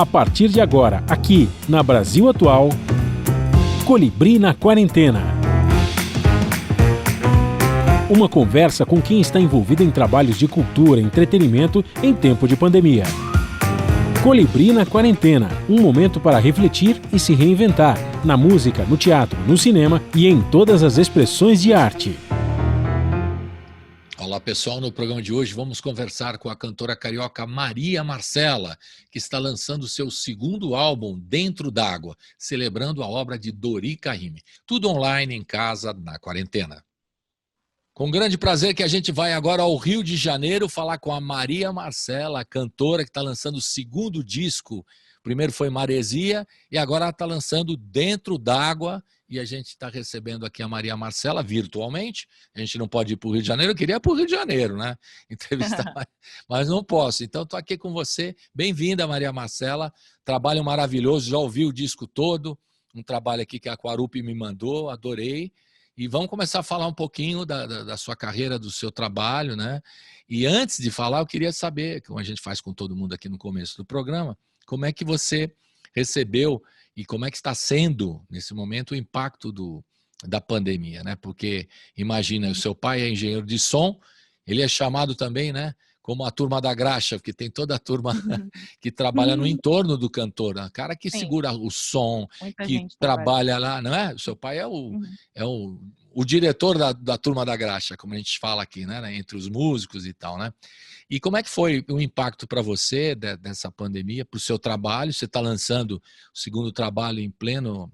A partir de agora, aqui na Brasil Atual, Colibri na Quarentena. Uma conversa com quem está envolvido em trabalhos de cultura e entretenimento em tempo de pandemia. Colibri na Quarentena, um momento para refletir e se reinventar, na música, no teatro, no cinema e em todas as expressões de arte. Olá pessoal, no programa de hoje vamos conversar com a cantora carioca Maria Marcela, que está lançando seu segundo álbum, Dentro d'Água, celebrando a obra de Dori Caymmi. Tudo online, em casa, na quarentena. Com grande prazer que a gente vai agora ao Rio de Janeiro falar com a Maria Marcela, cantora que está lançando o segundo disco. Primeiro foi Maresia e agora ela está lançando Dentro d'Água. E a gente está recebendo aqui a Maria Marcela virtualmente. A gente não pode ir para o Rio de Janeiro, eu queria ir para o Rio de Janeiro, né? Entrevistar, mas não posso. Então estou aqui com você. Bem-vinda, Maria Marcela. Trabalho maravilhoso, já ouvi o disco todo. Um trabalho aqui que a Quarupi me mandou, adorei. E vamos começar a falar um pouquinho da sua carreira, do seu trabalho, né? E antes de falar, eu queria saber, como a gente faz com todo mundo aqui no começo do programa, como é que você recebeu e como é que está sendo, nesse momento, o impacto da pandemia, né? Porque, imagina, o seu pai é engenheiro de som, ele é chamado também, né? Como a turma da graxa, porque tem toda a turma que trabalha no entorno do cantor, né? O cara que segura o som, muita que gente trabalha lá, não é? O seu pai é o diretor da turma da graxa, como a gente fala aqui, né? Entre os músicos e tal, né? E como é que foi o impacto para você dessa pandemia, para o seu trabalho? Você está lançando o segundo trabalho em pleno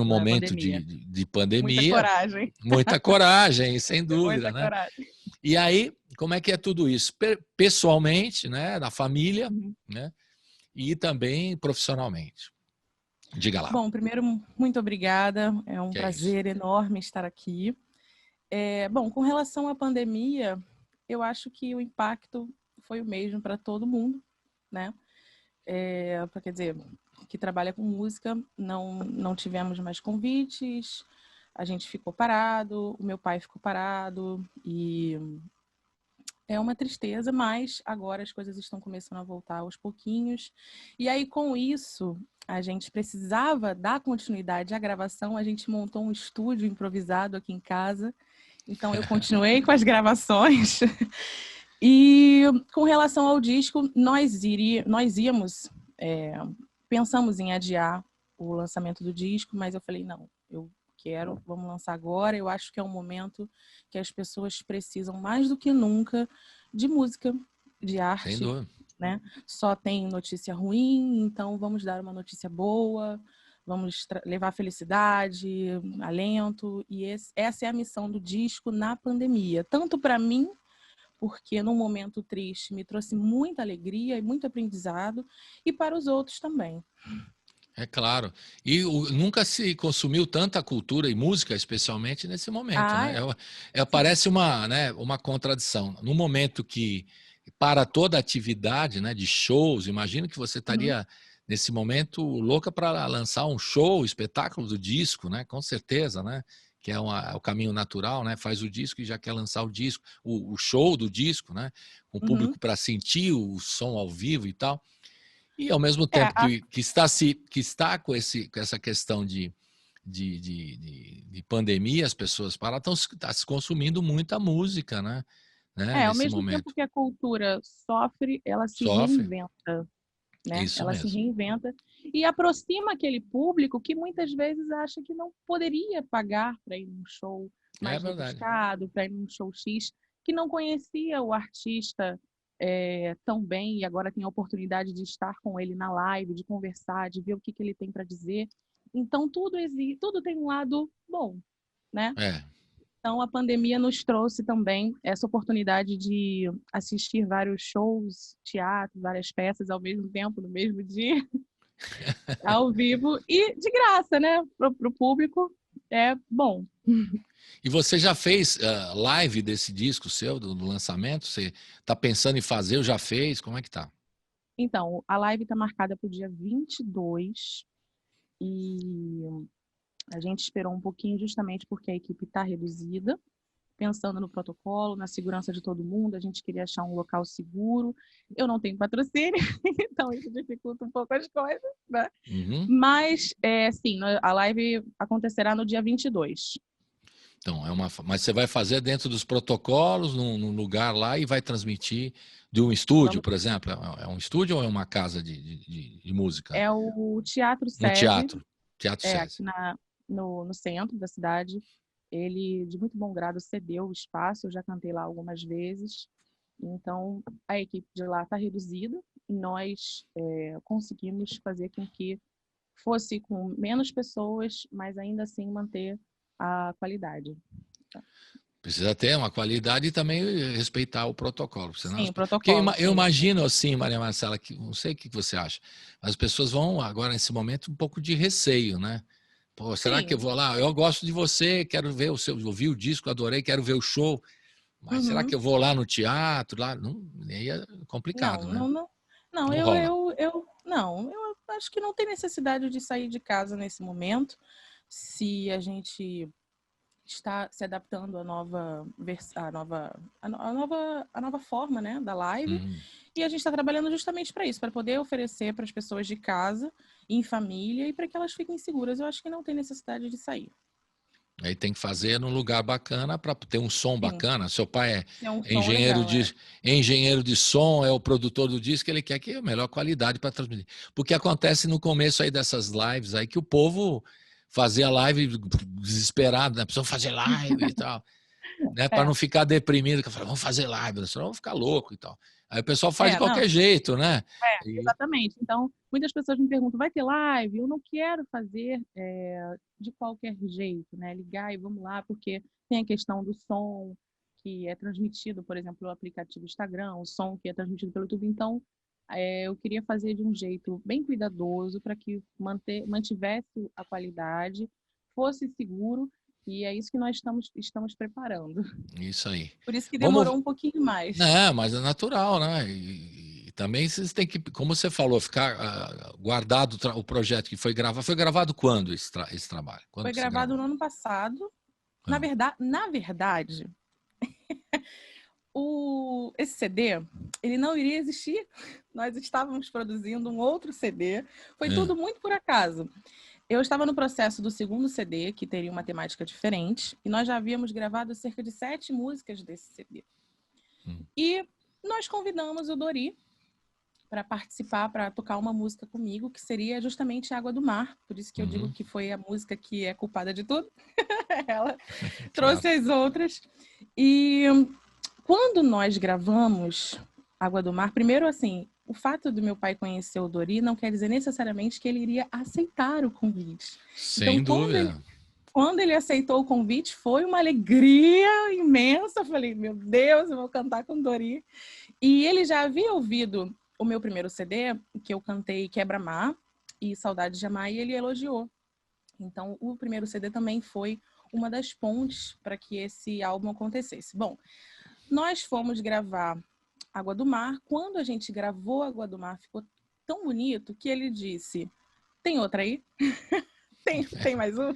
momento de pandemia. Muita coragem. Muita coragem, sem dúvida, Muita né? coragem. E aí, como é que é tudo isso? Pessoalmente, né? Na família, né? E também profissionalmente. Diga lá. Bom, primeiro, muito obrigada. É um Que prazer enorme estar aqui. Bom, com relação à pandemia, eu acho que o impacto foi o mesmo para todo mundo, né? Quer dizer, que trabalha com música, não tivemos mais convites, a gente ficou parado, o meu pai ficou parado e é uma tristeza, mas agora as coisas estão começando a voltar aos pouquinhos. E aí, com isso, a gente precisava dar continuidade à gravação, a gente montou um estúdio improvisado aqui em casa. Então, eu continuei com as gravações. E com relação ao disco, nós íamos, pensamos em adiar o lançamento do disco, mas eu falei, não, vamos lançar agora. Eu acho que é um momento que as pessoas precisam mais do que nunca de música, de arte. Sem dúvida. Né? Só tem notícia ruim, então vamos dar uma notícia boa, vamos levar felicidade, alento. E essa é a missão do disco na pandemia. Tanto para mim, porque num momento triste me trouxe muita alegria e muito aprendizado, e para os outros também. É claro. E nunca se consumiu tanta cultura e música, especialmente nesse momento, né? Parece uma contradição. No momento que para toda atividade, né, de shows, imagino que você estaria, nesse momento, louca para lançar um show, espetáculo do disco, né? Com certeza, né? Que é o caminho natural, né? Faz o disco e já quer lançar o disco, o show do disco, né? Com o público para sentir o som ao vivo e tal. E ao mesmo tempo que está com essa questão de pandemia, as pessoas estão se consumindo muita música, né? Ao Nesse mesmo momento. tempo que a cultura sofre, ela se Sofre. reinventa. Né? Isso ela mesmo. se reinventa e aproxima aquele público que muitas vezes acha que não poderia pagar para ir num show mais rebuscado, para ir num show X, que não conhecia o artista tão bem e agora tem a oportunidade de estar com ele na live, de conversar, de ver o que ele tem para dizer. Então, tudo tem um lado bom, né? Então, a pandemia nos trouxe também essa oportunidade de assistir vários shows, teatro, várias peças ao mesmo tempo, no mesmo dia, ao vivo, e de graça, né? Para o público, é bom. E você já fez live desse disco seu, do lançamento? Você está pensando em fazer ou já fez? Como é que tá? Então, a live está marcada para o dia 22 e a gente esperou um pouquinho justamente porque a equipe está reduzida, pensando no protocolo, na segurança de todo mundo. A gente queria achar um local seguro. Eu não tenho patrocínio, então isso dificulta um pouco as coisas, né? Uhum. Mas, sim, a live acontecerá no dia 22. Então, mas você vai fazer dentro dos protocolos, num lugar lá e vai transmitir de um estúdio, Vamos, por exemplo? É um estúdio ou é uma casa de música? é o Teatro Um SESI, teatro, Teatro aqui SESI. no centro da cidade. Ele, de muito bom grado, cedeu o espaço. Eu já cantei lá algumas vezes. Então, a equipe de lá está reduzida e nós conseguimos fazer com que fosse com menos pessoas, mas ainda assim manter a qualidade. Precisa ter uma qualidade e também respeitar o protocolo. Senão, Sim, porque protocolo, eu sim. imagino assim, Maria Marcela, que não sei o que você acha, mas as pessoas vão agora nesse momento um pouco de receio, né? Pô, será que eu Sim. vou lá? Eu gosto de você, quero ver ouvi o disco, adorei, quero ver o show. Mas será que Uhum. eu vou lá no teatro? Lá? Não, aí é complicado, Não, né? não, não. Não, Não rola. não, eu acho que não tem necessidade de sair de casa nesse momento. Se a gente está se adaptando à nova, a nova forma, né, da live. Uhum. E a gente está trabalhando justamente para isso, para poder oferecer para as pessoas de casa, em família, e para que elas fiquem seguras. Eu acho que não tem necessidade de sair. Aí tem que fazer num lugar bacana para ter um som Sim, bacana. Seu pai ter um é som legal, engenheiro de som, é o produtor do disco, ele quer que a melhor qualidade para transmitir. Porque acontece no começo aí dessas lives aí que o povo fazia live desesperado, né? Precisam fazer live e tal, né? Para É, não ficar deprimido, que fala, vamos fazer live, senão vão ficar louco e tal. Aí o pessoal faz de não, qualquer jeito, né? E, exatamente. Então, muitas pessoas me perguntam, vai ter live? Eu não quero fazer de qualquer jeito, né? Ligar e vamos lá, porque tem a questão do som que é transmitido, por exemplo, pelo aplicativo Instagram, o som que é transmitido pelo YouTube. Então, eu queria fazer de um jeito bem cuidadoso para que mantivesse a qualidade, fosse seguro, e é isso que nós estamos preparando. isso aí. Por isso que Vamos, demorou um pouquinho mais. não, mas é natural, né? E também vocês têm que, como você falou, ficar guardado o projeto que foi gravado quando esse trabalho? Quando Foi que você gravado gravou? no ano passado. Ah, Na verdade, esse CD, ele não iria existir. Nós estávamos produzindo um outro CD. Foi é, tudo muito por acaso. Eu estava no processo do segundo CD, que teria uma temática diferente, e nós já havíamos gravado cerca de 7 músicas desse CD. hum, E nós convidamos o Dori para participar, para tocar uma música comigo, que seria justamente Água do Mar. Por isso que eu digo uhum, que foi a música que é culpada de tudo. Ela claro. trouxe as outras. E quando nós gravamos Água do Mar, primeiro assim, o fato do meu pai conhecer o Dori não quer dizer necessariamente que ele iria aceitar o convite. Então, Sem dúvida. quando ele aceitou o convite, foi uma alegria imensa. Eu falei, meu Deus, eu vou cantar com o Dori. E ele já havia ouvido o meu primeiro CD, que eu cantei Quebra-Mar e Saudade de Amar, e ele elogiou. Então, o primeiro CD também foi uma das pontes para que esse álbum acontecesse. Bom, nós fomos gravar Água do Mar. Quando a gente gravou Água do Mar, ficou tão bonito que ele disse: tem outra aí? Tem mais um?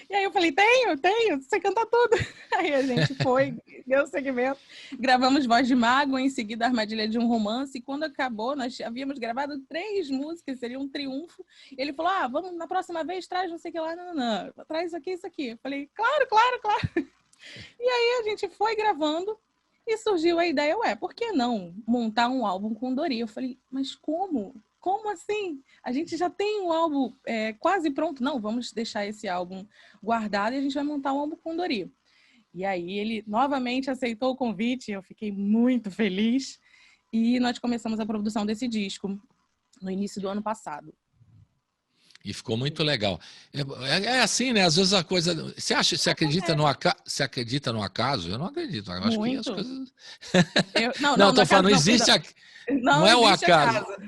E aí eu falei: tenho, você canta tudo. Aí a gente foi, deu segmento, gravamos Voz de Mágoa, em seguida Armadilha de um Romance. E quando acabou, nós havíamos gravado 3 músicas, seria um triunfo. Ele falou: vamos na próxima vez, traz não sei o que lá, não, traz isso aqui. Eu falei: claro. E aí a gente foi gravando. E surgiu a ideia, por que não montar um álbum com Dori? Eu falei, mas como? Como assim? A gente já tem um álbum quase pronto. Não, vamos deixar esse álbum guardado e a gente vai montar um álbum com Dori. E aí ele novamente aceitou o convite, eu fiquei muito feliz. E nós começamos a produção desse disco no início do ano passado. E ficou muito legal. É assim, né? Às vezes a coisa. Você acredita no acaso? Você acredita no acaso? Eu não acredito. Eu acho que as Muito. coisas. Não, Não, no estou falando, acaso não não, perdão. existe. Não Não é o existe acaso. acaso.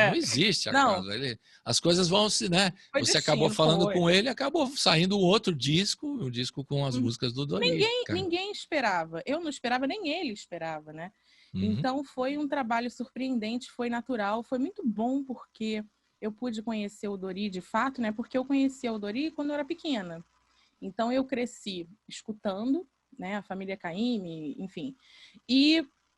Não existe Não, acaso. As coisas vão se, né? foi Você acabou destino, falando foi. com ele, acabou saindo um outro disco, um disco com as músicas do Dori. Ninguém esperava. Eu não esperava, nem ele esperava, né? Uhum. Então foi um trabalho surpreendente, foi natural, foi muito bom porque eu pude conhecer o Dori de fato, né? Porque eu conhecia o Dori quando eu era pequena. Então eu cresci escutando né? A família Caymmi, enfim.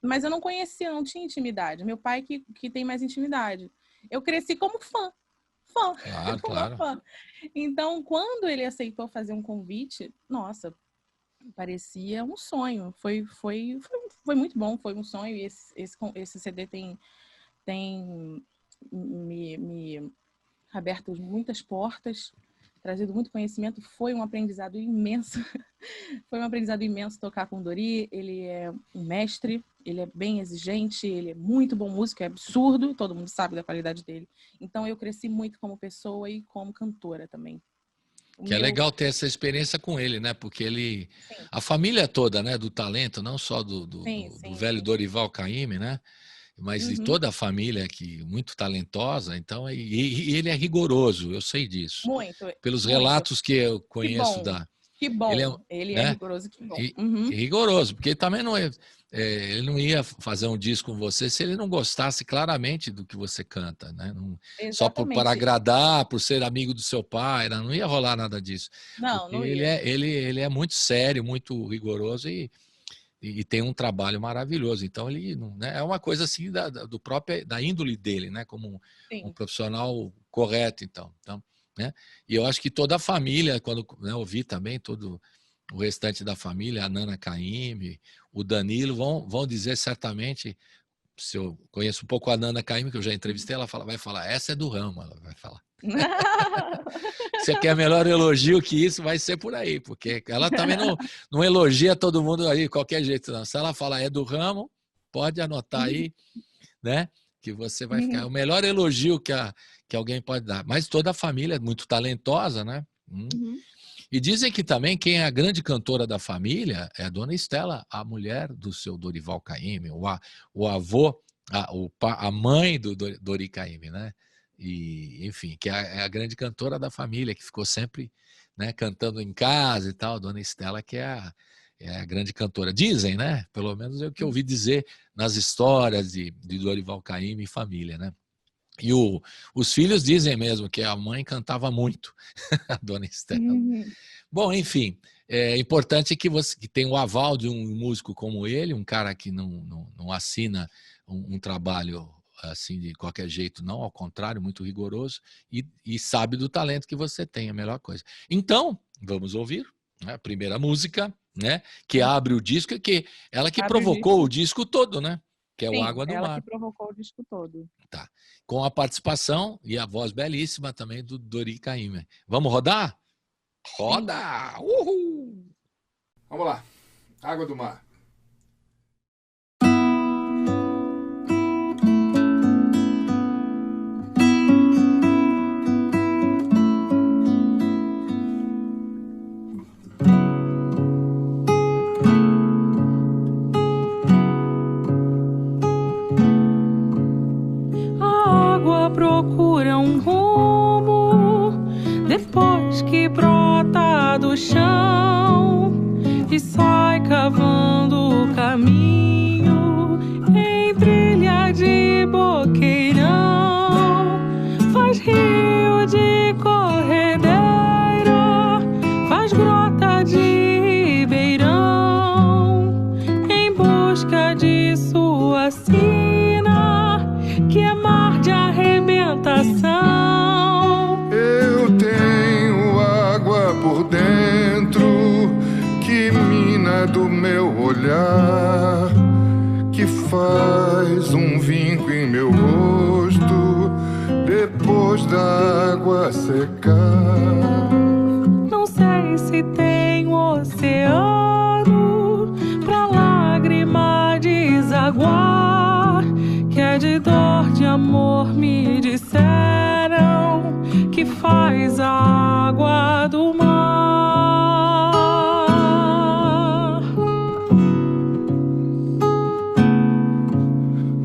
Mas eu não conhecia, não tinha intimidade. Meu pai que tem mais intimidade. Eu cresci como fã. Claro. Fã. Então, quando ele aceitou fazer um convite, nossa, parecia um sonho. Foi muito bom, foi um sonho. E esse CD tem me aberto muitas portas, trazido muito conhecimento. Foi um aprendizado imenso. Foi um aprendizado imenso tocar com o Dori. Ele é um mestre, ele é bem exigente, ele é muito bom músico, é absurdo, todo mundo sabe da qualidade dele. Então eu cresci muito como pessoa e como cantora também. É legal ter essa experiência com ele, né? Porque a família toda, né, do talento, não só do velho Dorival Caymmi, né? Mas de toda a família muito talentosa, então, e ele é rigoroso, eu sei disso. Muito. Pelos relatos que eu conheço Que bom, ele é né? rigoroso, que bom. Rigoroso, porque ele também ele não ia fazer um disco com você se ele não gostasse claramente do que você canta, né? Só para agradar, por ser amigo do seu pai, não ia rolar nada disso. Não ia. Ele é muito sério, muito rigoroso e tem um trabalho maravilhoso. Então ele, né, é uma coisa assim da índole dele, né, como um profissional correto, então, né? E eu acho que toda a família, quando, né, ouvi também todo o restante da família, a Nana Caymmi, o Danilo, vão dizer certamente, se eu conheço um pouco a Nana Caymmi, que eu já entrevistei, ela vai falar, essa é do ramo, ela vai falar. Você quer melhor elogio que isso, vai ser por aí, porque ela também não elogia todo mundo aí de qualquer jeito, não. Se ela falar é do ramo, pode anotar aí, né? Que você vai ficar. É o melhor elogio que alguém pode dar. Mas toda a família é muito talentosa, né? E dizem que também quem é a grande cantora da família é a dona Estela, a mulher do seu Dorival Caymmi, o avô, a mãe do Dori Caymmi, né? E, enfim, que é a grande cantora da família, que ficou sempre, né, cantando em casa e tal, dona Estela, que é a grande cantora. Dizem, né? Pelo menos é o que eu ouvi dizer nas histórias de Dorival Caymmi e família, né? E os filhos dizem mesmo que a mãe cantava muito, a dona Estela. Bom, enfim, é importante que tenha o aval de um músico como ele, um cara que não assina um trabalho assim de qualquer jeito, não, ao contrário, muito rigoroso, e sabe do talento que você tem, a melhor coisa. Então, vamos ouvir, né, a primeira música, né, que abre o disco, que ela que provocou o disco todo, né? Que é o Água do Mar. Ela que provocou o disco todo. Tá. Com a participação e a voz belíssima também do Dori Caymmi. Vamos rodar? Roda! Uhul! Vamos lá. Água do Mar. Procura um rumo depois que brota do chão e sai cavando o caminho em trilha de boqueirão. Faz rio de corredeira, faz grota de ribeirão em busca de sua sina, que é mar de arrebentação. Eu tenho água por dentro que mina do meu olhar, que faz um vinco em meu rosto depois da água secar. Não sei se tem oceano pra lágrima desaguar, que é de dor de amor, me disseram que faz a água do mar.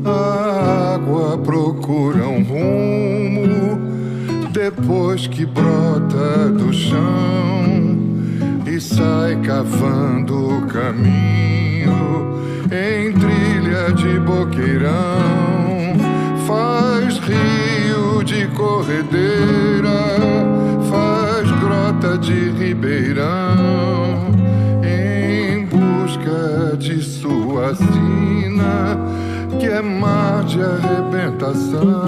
A água procura um rumo depois que brota do chão e sai cavando o caminho em trilha de boqueirão. Faz rio de corredeira, faz grota de ribeirão em busca vacina, que é mar de arrebentação.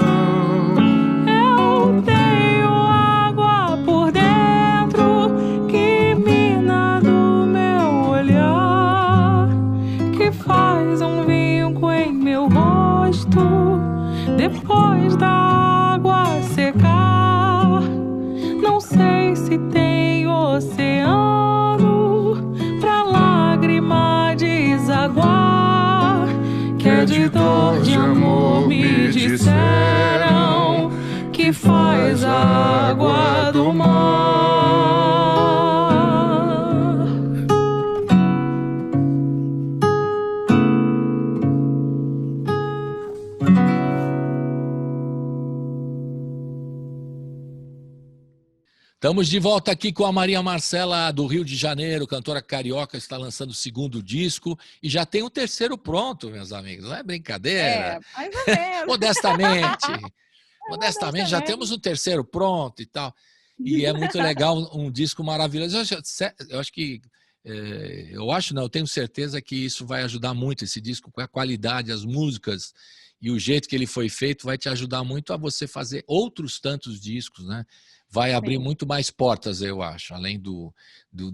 Eu tenho água por dentro que mina do meu olhar, que faz um vinco em meu rosto depois da água secar. Não sei se tem oceano pra lágrima desaguar, que é de dor de amor me disseram que faz a água do mar. Estamos de volta aqui com a Maria Marcela do Rio de Janeiro, cantora carioca, está lançando o segundo disco e já tem o terceiro pronto, meus amigos. Não é brincadeira? Mais ou menos. Modestamente, já temos o terceiro pronto e tal. E é muito legal, um disco maravilhoso. Eu tenho certeza que isso vai ajudar muito, esse disco, com a qualidade, as músicas e o jeito que ele foi feito, vai te ajudar muito a você fazer outros tantos discos, né? Vai abrir muito mais portas, eu acho, além do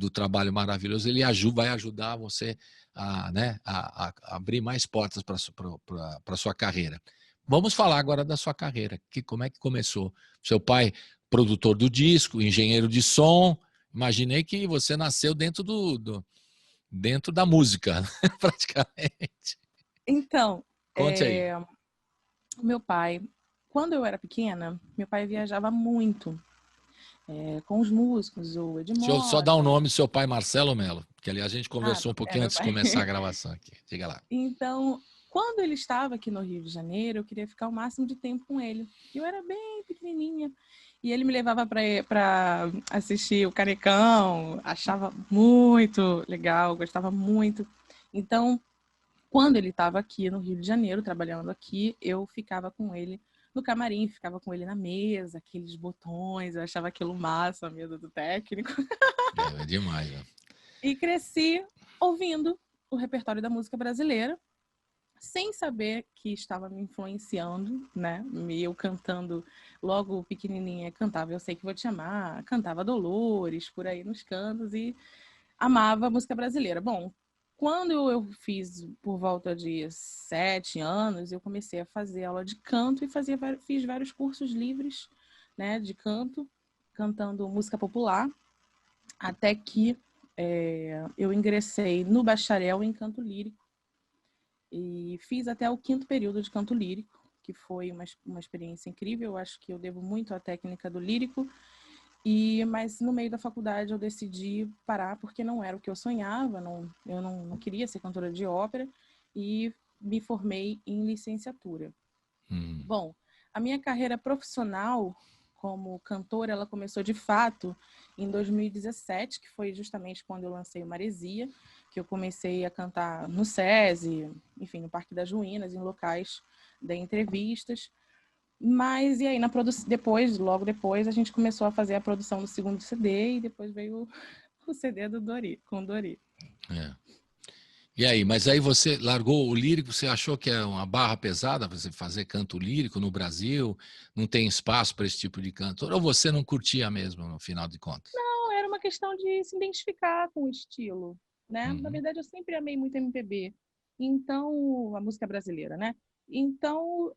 trabalho maravilhoso, ele vai ajudar você a abrir mais portas para a sua carreira. Vamos falar agora da sua carreira, como é que começou? Seu pai, produtor do disco, engenheiro de som, imaginei que você nasceu dentro da música, praticamente. Então, conte aí. Meu pai, quando eu era pequena, meu pai viajava muito. Com os músicos, o Edmond. Deixa eu só dar o nome do seu pai, Marcelo Melo, que ali a gente conversou um pouquinho antes de começar a gravação aqui. Diga lá. Então, quando ele estava aqui no Rio de Janeiro, eu queria ficar o máximo de tempo com ele. Eu era bem pequenininha. E ele me levava para assistir o Canecão, achava muito legal, gostava muito. Então, quando ele estava aqui no Rio de Janeiro, trabalhando aqui, eu ficava com ele no camarim, ficava com ele na mesa, aqueles botões, eu achava aquilo massa, a mesa do técnico. É demais, né? E cresci ouvindo o repertório da música brasileira, sem saber que estava me influenciando, né? Eu cantando, logo pequenininha, cantava Eu Sei Que Vou Te Amar, cantava Dolores, por aí nos cantos, e amava a música brasileira. Bom, quando eu fiz por volta de 7 anos, eu comecei a fazer aula de canto e fiz vários cursos livres, né, de canto, cantando música popular, até que eu ingressei no bacharel em canto lírico e fiz até o 5º período de canto lírico, que foi uma experiência incrível. Eu acho que eu devo muito à técnica do lírico. Mas no meio da faculdade eu decidi parar porque não era o que eu sonhava, eu não queria ser cantora de ópera e me formei em licenciatura. Bom, a minha carreira profissional como cantora, ela começou de fato em 2017, que foi justamente quando eu lancei o Maresia, que eu comecei a cantar no SESI, enfim, no Parque das Ruínas, em locais de entrevistas. Mas, e aí, logo depois, a gente começou a fazer a produção do segundo CD e depois veio o CD com o Dori. E aí, mas aí você largou o lírico, você achou que é uma barra pesada você fazer canto lírico no Brasil? Não tem espaço para esse tipo de cantor? Ou você não curtia mesmo, no final de contas? Não, era uma questão de se identificar com o estilo, né? Na verdade, eu sempre amei muito MPB. Então, a música brasileira, né? Então,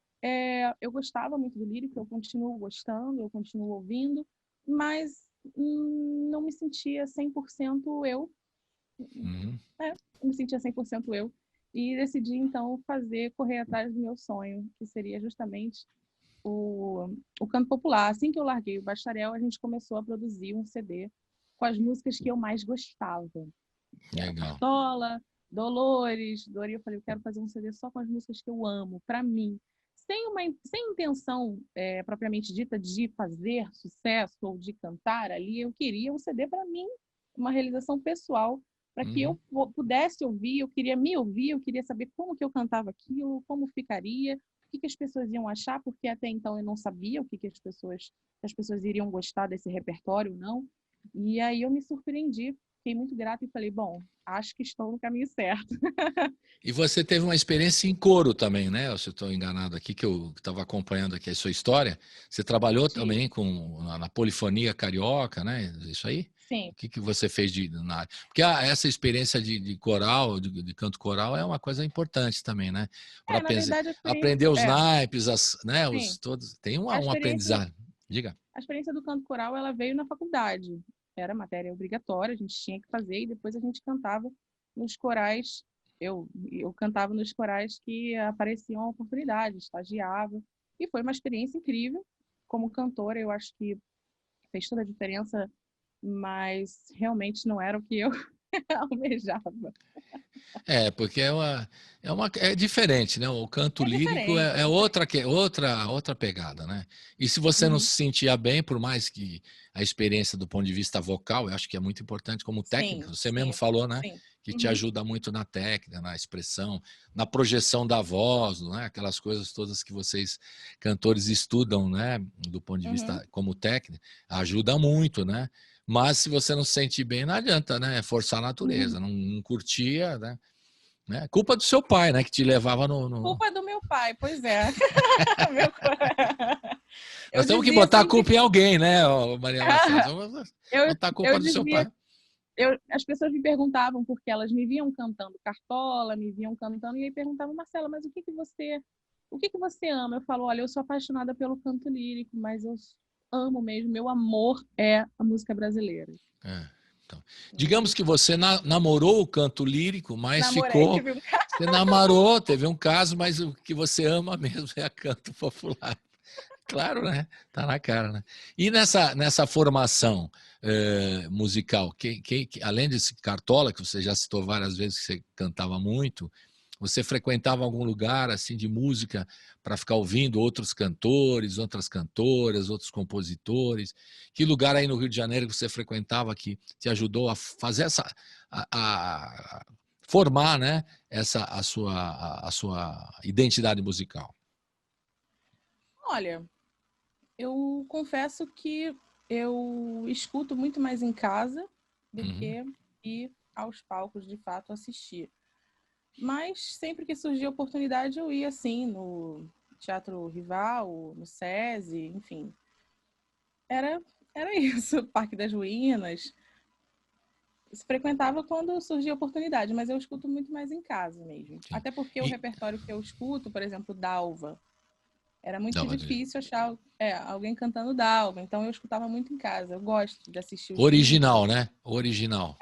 eu gostava muito do lírico, eu continuo gostando, eu continuo ouvindo, mas não me sentia 100% eu. Eu me sentia 100% eu. E decidi, então, correr atrás do meu sonho, que seria justamente o canto popular. Assim que eu larguei o bacharel, a gente começou a produzir um CD com as músicas que eu mais gostava. Legal. Cartola, Dolores, Dori. Eu falei, eu quero fazer um CD só com as músicas que eu amo, para mim. Sem intenção propriamente dita de fazer sucesso ou de cantar ali, eu queria um CD para mim, uma realização pessoal, para que eu pudesse ouvir, eu queria me ouvir, eu queria saber como que eu cantava aquilo, como ficaria, o que as pessoas iam achar, porque até então eu não sabia o que as pessoas iriam gostar desse repertório ou não. E aí eu me surpreendi fiquei muito grata e falei, bom, acho que estou no caminho certo. E você teve uma experiência em coro também, né? Se eu estou enganado aqui, que eu estava acompanhando aqui a sua história. Você trabalhou também na polifonia carioca, né? Isso aí? Sim. O que você fez na área? Porque essa experiência de coral, de canto coral, é uma coisa importante também, né? Para Na verdade, a experiência... aprender os naipes, né? Sim. Todos, tem A um experiência, aprendizado. Diga. a experiência do canto coral, ela veio na faculdade. Era matéria obrigatória, a gente tinha que fazer e depois a gente cantava nos corais. Eu cantava nos corais que apareciam a oportunidade, estagiava. E foi uma experiência incrível. Como cantora, eu acho que fez toda a diferença, mas realmente não era o que eu almejava. Porque é diferente, né? O canto É lírico diferente. é outra pegada, né? E se você não se sentia bem, por mais que a experiência do ponto de vista vocal, eu acho que é muito importante como técnica. Você mesmo falou, né? Sim. Que te ajuda muito na técnica, na expressão, na projeção da voz, não é? Aquelas coisas todas que vocês, cantores, estudam, né? Do ponto de vista como técnica, ajuda muito, né? Mas se você não se sente bem, não adianta, né? Forçar a natureza, não curtia, né? Culpa do seu pai, né? Que te levava Culpa do meu pai, pois é. Nós temos que botar a culpa em alguém, né, Maria Marcela? Botar a culpa do seu pai. As pessoas me perguntavam, porque elas me viam cantando Cartola, me viam cantando, e aí perguntavam, Marcela, mas o que você ama? Eu falo, olha, eu sou apaixonada pelo canto lírico, mas eu amo mesmo, meu amor é a música brasileira. Então, digamos que você namorou o canto lírico, mas Namorei, tive um caso. Você namorou, teve um caso, mas o que você ama mesmo é a canto popular. Claro, né? Tá na cara, né? E nessa formação musical, além desse Cartola, que você já citou várias vezes que você cantava muito, você frequentava algum lugar assim de música para ficar ouvindo outros cantores, outras cantoras, outros compositores? Que lugar aí no Rio de Janeiro que você frequentava que te ajudou a fazer a formar, né, a sua identidade musical? Olha, eu confesso que eu escuto muito mais em casa do que ir aos palcos de fato assistir. Mas sempre que surgia oportunidade eu ia assim no Teatro Rival, no SESI, enfim. Era isso, Parque das Ruínas. Se frequentava quando surgia oportunidade, mas eu escuto muito mais em casa mesmo. Sim. Até porque o repertório que eu escuto, por exemplo, Dalva, era muito difícil achar alguém cantando Dalva, então eu escutava muito em casa. Eu gosto de assistir os original, vídeos. né? Original.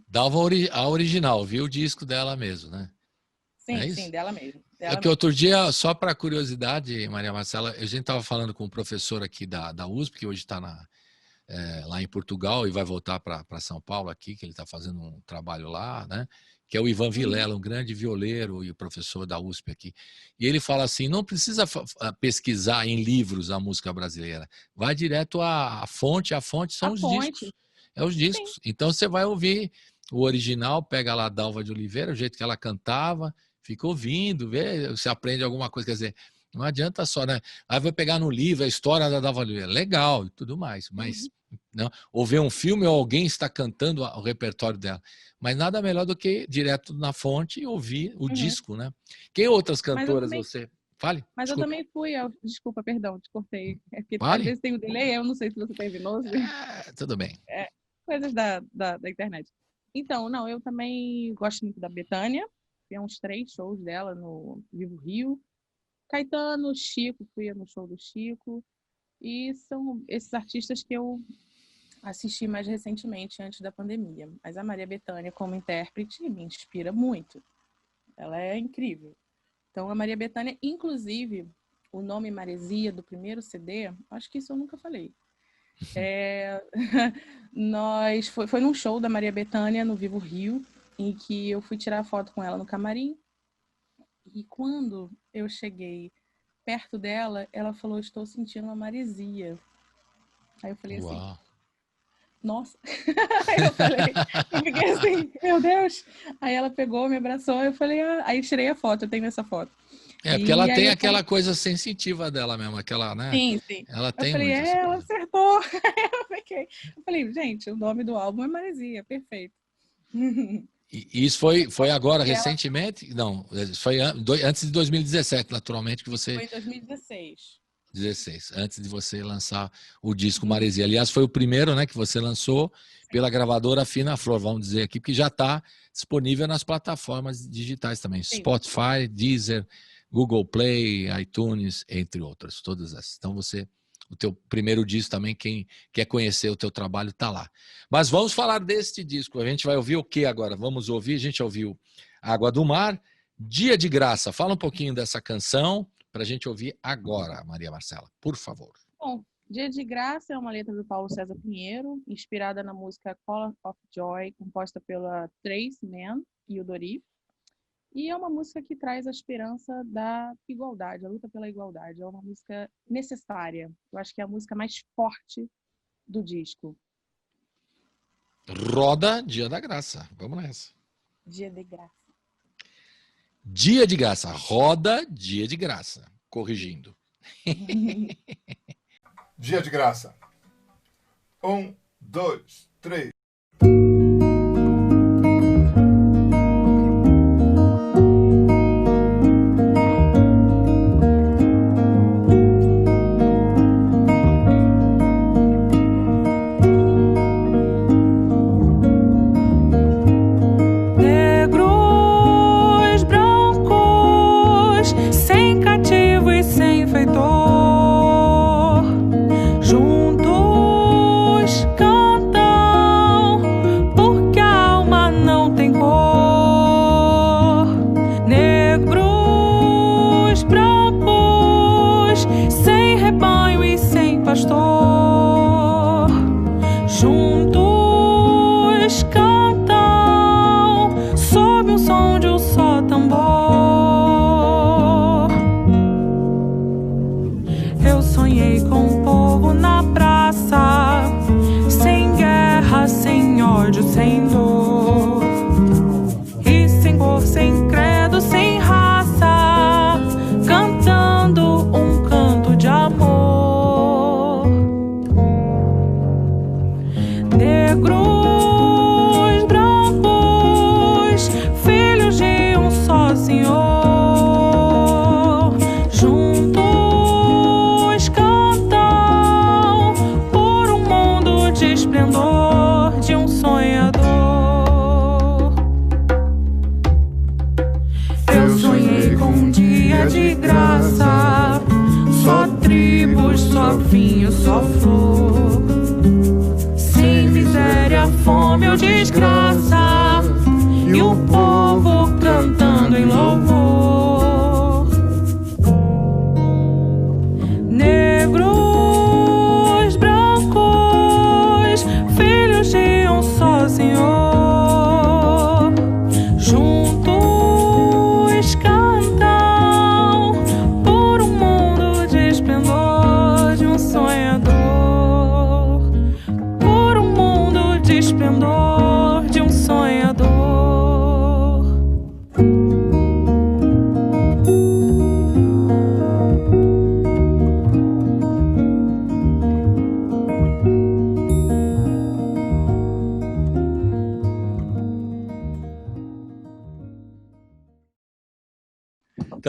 Dalva a original, viu o disco dela mesmo, né? Sim, sim, dela mesmo. Outro dia, só para curiosidade, Maria Marcela, a gente estava falando com um professor aqui da USP, que hoje está lá em Portugal e vai voltar para São Paulo aqui, que ele está fazendo um trabalho lá, né? Que é o Ivan Vilela, um grande violeiro e professor da USP aqui. E ele fala assim, não precisa pesquisar em livros a música brasileira, vai direto à fonte, a fonte são os discos. É os discos. Sim. Então você vai ouvir o original, pega lá a Dalva de Oliveira, o jeito que ela cantava, fica ouvindo, vê, você aprende alguma coisa, quer dizer, não adianta só, né? Aí vai pegar no livro a história da Dalva de Oliveira, legal e tudo mais, mas não, ou ver um filme ou alguém está cantando o repertório dela. Mas nada melhor do que direto na fonte e ouvir o disco, né? Quem outras cantoras você... Fale. Mas desculpa. Eu também fui Desculpa, perdão, te cortei. É porque às vezes tem o delay, eu não sei se você está venoso. Tudo bem. Coisas da internet. Então, não, eu também gosto muito da Bethânia. Tem uns 3 shows dela no Vivo Rio. Caetano, Chico, fui no show do Chico. E são esses artistas que eu assisti mais recentemente, antes da pandemia. Mas a Maria Bethânia, como intérprete, me inspira muito. Ela é incrível. Então, a Maria Bethânia, inclusive, o nome Maresia do primeiro CD, acho que isso eu nunca falei. Foi num show da Maria Bethânia, no Vivo Rio, em que eu fui tirar foto com ela no camarim. E quando eu cheguei perto dela, ela falou, estou sentindo uma maresia. Aí eu falei assim, nossa. Eu fiquei assim, meu Deus. Aí ela pegou, me abraçou, eu falei, aí tirei a foto, eu tenho essa foto. Porque ela E aí tem eu aquela coisa sensitiva dela mesmo, aquela, né? sim, sim. Ela Eu tem falei, muito essa ela coisa. acertou. Eu falei, gente, o nome do álbum é Maresia, perfeito. E isso foi agora, E ela recentemente? Não, foi antes de 2017, naturalmente, que você... foi em 2016. 16, antes de você lançar o disco Uhum. Maresia. Aliás, foi o primeiro, né, que você lançou pela gravadora Fina Flor, vamos dizer aqui, porque já está disponível nas plataformas digitais também. Sim. Spotify, Deezer, Google Play, iTunes, entre outras, todas essas. Então o teu primeiro disco também, quem quer conhecer o teu trabalho, está lá. Mas vamos falar deste disco. A gente vai ouvir o que agora? Vamos ouvir, a gente ouviu Água do Mar, Dia de Graça. Fala um pouquinho dessa canção para a gente ouvir agora, Maria Marcela, por favor. Bom, Dia de Graça é uma letra do Paulo César Pinheiro, inspirada na música Color of Joy, composta pela Trace Mann e o Dori. E é uma música que traz a esperança da igualdade, a luta pela igualdade. É uma música necessária. Eu acho que é a música mais forte do disco. Roda Dia da Graça. Vamos nessa. Dia de Graça. Dia de Graça. Roda Dia de Graça. Corrigindo. Dia de Graça. 1, 2, 3.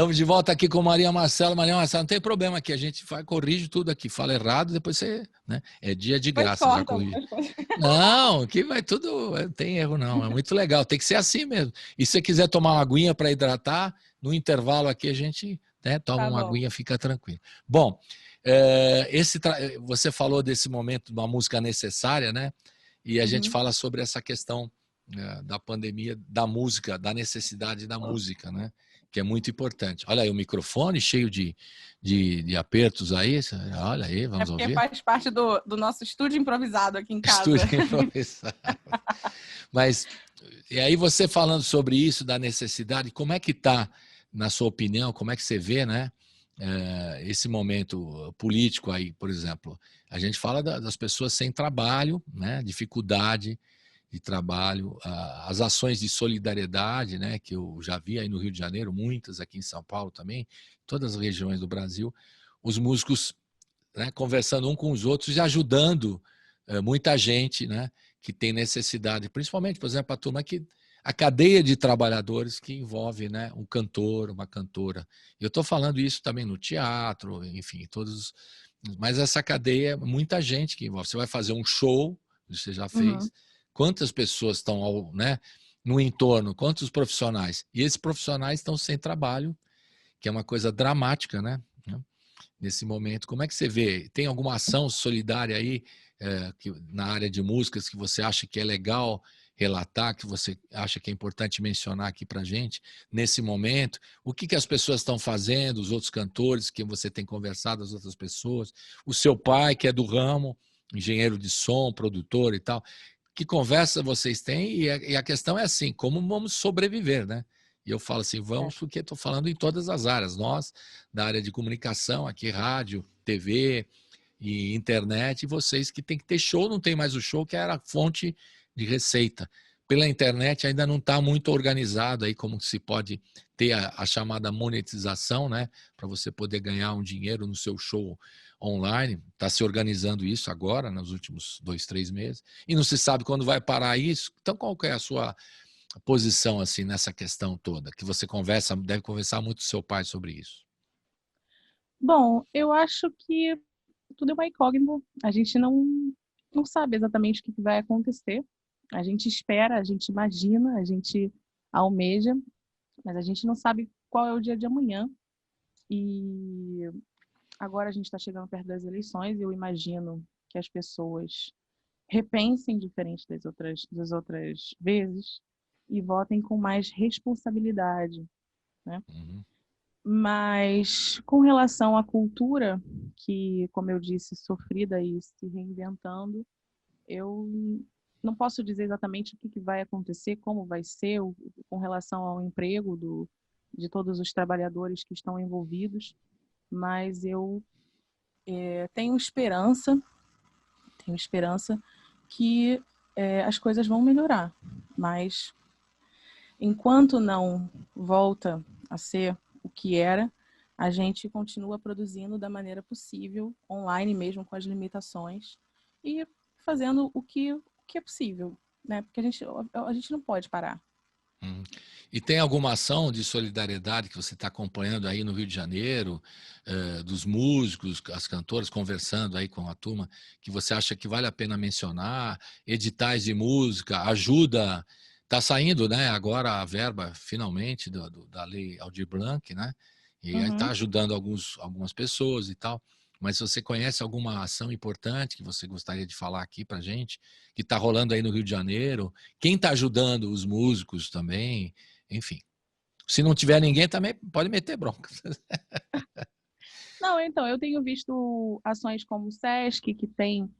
Estamos de volta aqui com Maria Marcela. Maria Marcela, não tem problema aqui, a gente corrige tudo aqui. Fala errado, depois você... Né? É dia de graça, já corrige. Não, aqui vai tudo... Não tem erro não, é muito legal. Tem que ser assim mesmo. E se você quiser tomar uma aguinha para hidratar, no intervalo aqui a gente toma uma aguinha, fica tranquilo. Bom, você falou desse momento de uma música necessária, né? E a gente fala sobre essa questão da pandemia, da música, da necessidade da música, né? Que é muito importante. Olha aí o microfone cheio de apertos aí. Olha aí, vamos ouvir. Porque faz parte do nosso estúdio improvisado aqui em casa. Estúdio improvisado. Mas, e aí você falando sobre isso, da necessidade, como é que está, na sua opinião, como é que você vê, né? Esse momento político aí, por exemplo. A gente fala das pessoas sem trabalho, né? Dificuldade. de trabalho, as ações de solidariedade, né, que eu já vi aí no Rio de Janeiro, muitas aqui em São Paulo também, todas as regiões do Brasil, os músicos, né, conversando um com os outros e ajudando muita gente, né, que tem necessidade, principalmente, por exemplo, a cadeia de trabalhadores que envolve, né, um cantor, uma cantora. Eu estou falando isso também no teatro, enfim, mas essa cadeia, muita gente que envolve. Você vai fazer um show, você já fez, quantas pessoas estão, né, no entorno, quantos profissionais? E esses profissionais estão sem trabalho, que é uma coisa dramática, né? Nesse momento. Como é que você vê? Tem alguma ação solidária aí na área de músicas que você acha que é legal relatar, que você acha que é importante mencionar aqui para a gente, nesse momento? O que as pessoas estão fazendo, os outros cantores que você tem conversado, as outras pessoas, o seu pai, que é do ramo, engenheiro de som, produtor e tal, que conversa vocês têm? E a questão é assim, como vamos sobreviver, né? E eu falo assim, vamos, porque estou falando em todas as áreas. Nós, da área de comunicação, aqui rádio, TV e internet, e vocês que tem que ter show, não tem mais o show, que era a fonte de receita. Pela internet ainda não está muito organizado aí como se pode ter a chamada monetização, né? Para você poder ganhar um dinheiro no seu show online. Está se organizando isso agora, nos últimos 2, 3 meses. E não se sabe quando vai parar isso. Então, qual que é a sua posição assim nessa questão toda? Que você deve conversar muito com seu pai sobre isso. Bom, eu acho que tudo é uma incógnita. A gente não sabe exatamente o que vai acontecer. A gente espera, a gente imagina, a gente almeja, mas a gente não sabe qual é o dia de amanhã. E agora a gente está chegando perto das eleições e eu imagino que as pessoas repensem diferente das outras vezes e votem com mais responsabilidade, né? Mas com relação à cultura, que, como eu disse, sofrida e se reinventando, eu não posso dizer exatamente o que vai acontecer, como vai ser com relação ao emprego de todos os trabalhadores que estão envolvidos, mas eu tenho esperança que as coisas vão melhorar, mas enquanto não volta a ser o que era, a gente continua produzindo da maneira possível, online mesmo, com as limitações, e fazendo o que é possível, né? Porque a gente não pode parar. E tem alguma ação de solidariedade que você está acompanhando aí no Rio de Janeiro, dos músicos, as cantoras, conversando aí com a turma, que você acha que vale a pena mencionar? Editais de música, ajuda. Está saindo, né, agora a verba, finalmente, da Lei Aldir Blanc, né? E está ajudando algumas pessoas e tal. Mas se você conhece alguma ação importante que você gostaria de falar aqui para a gente, que está rolando aí no Rio de Janeiro, quem está ajudando os músicos também, enfim. Se não tiver ninguém, também pode meter bronca. Não, então, eu tenho visto ações como o SESC, que tem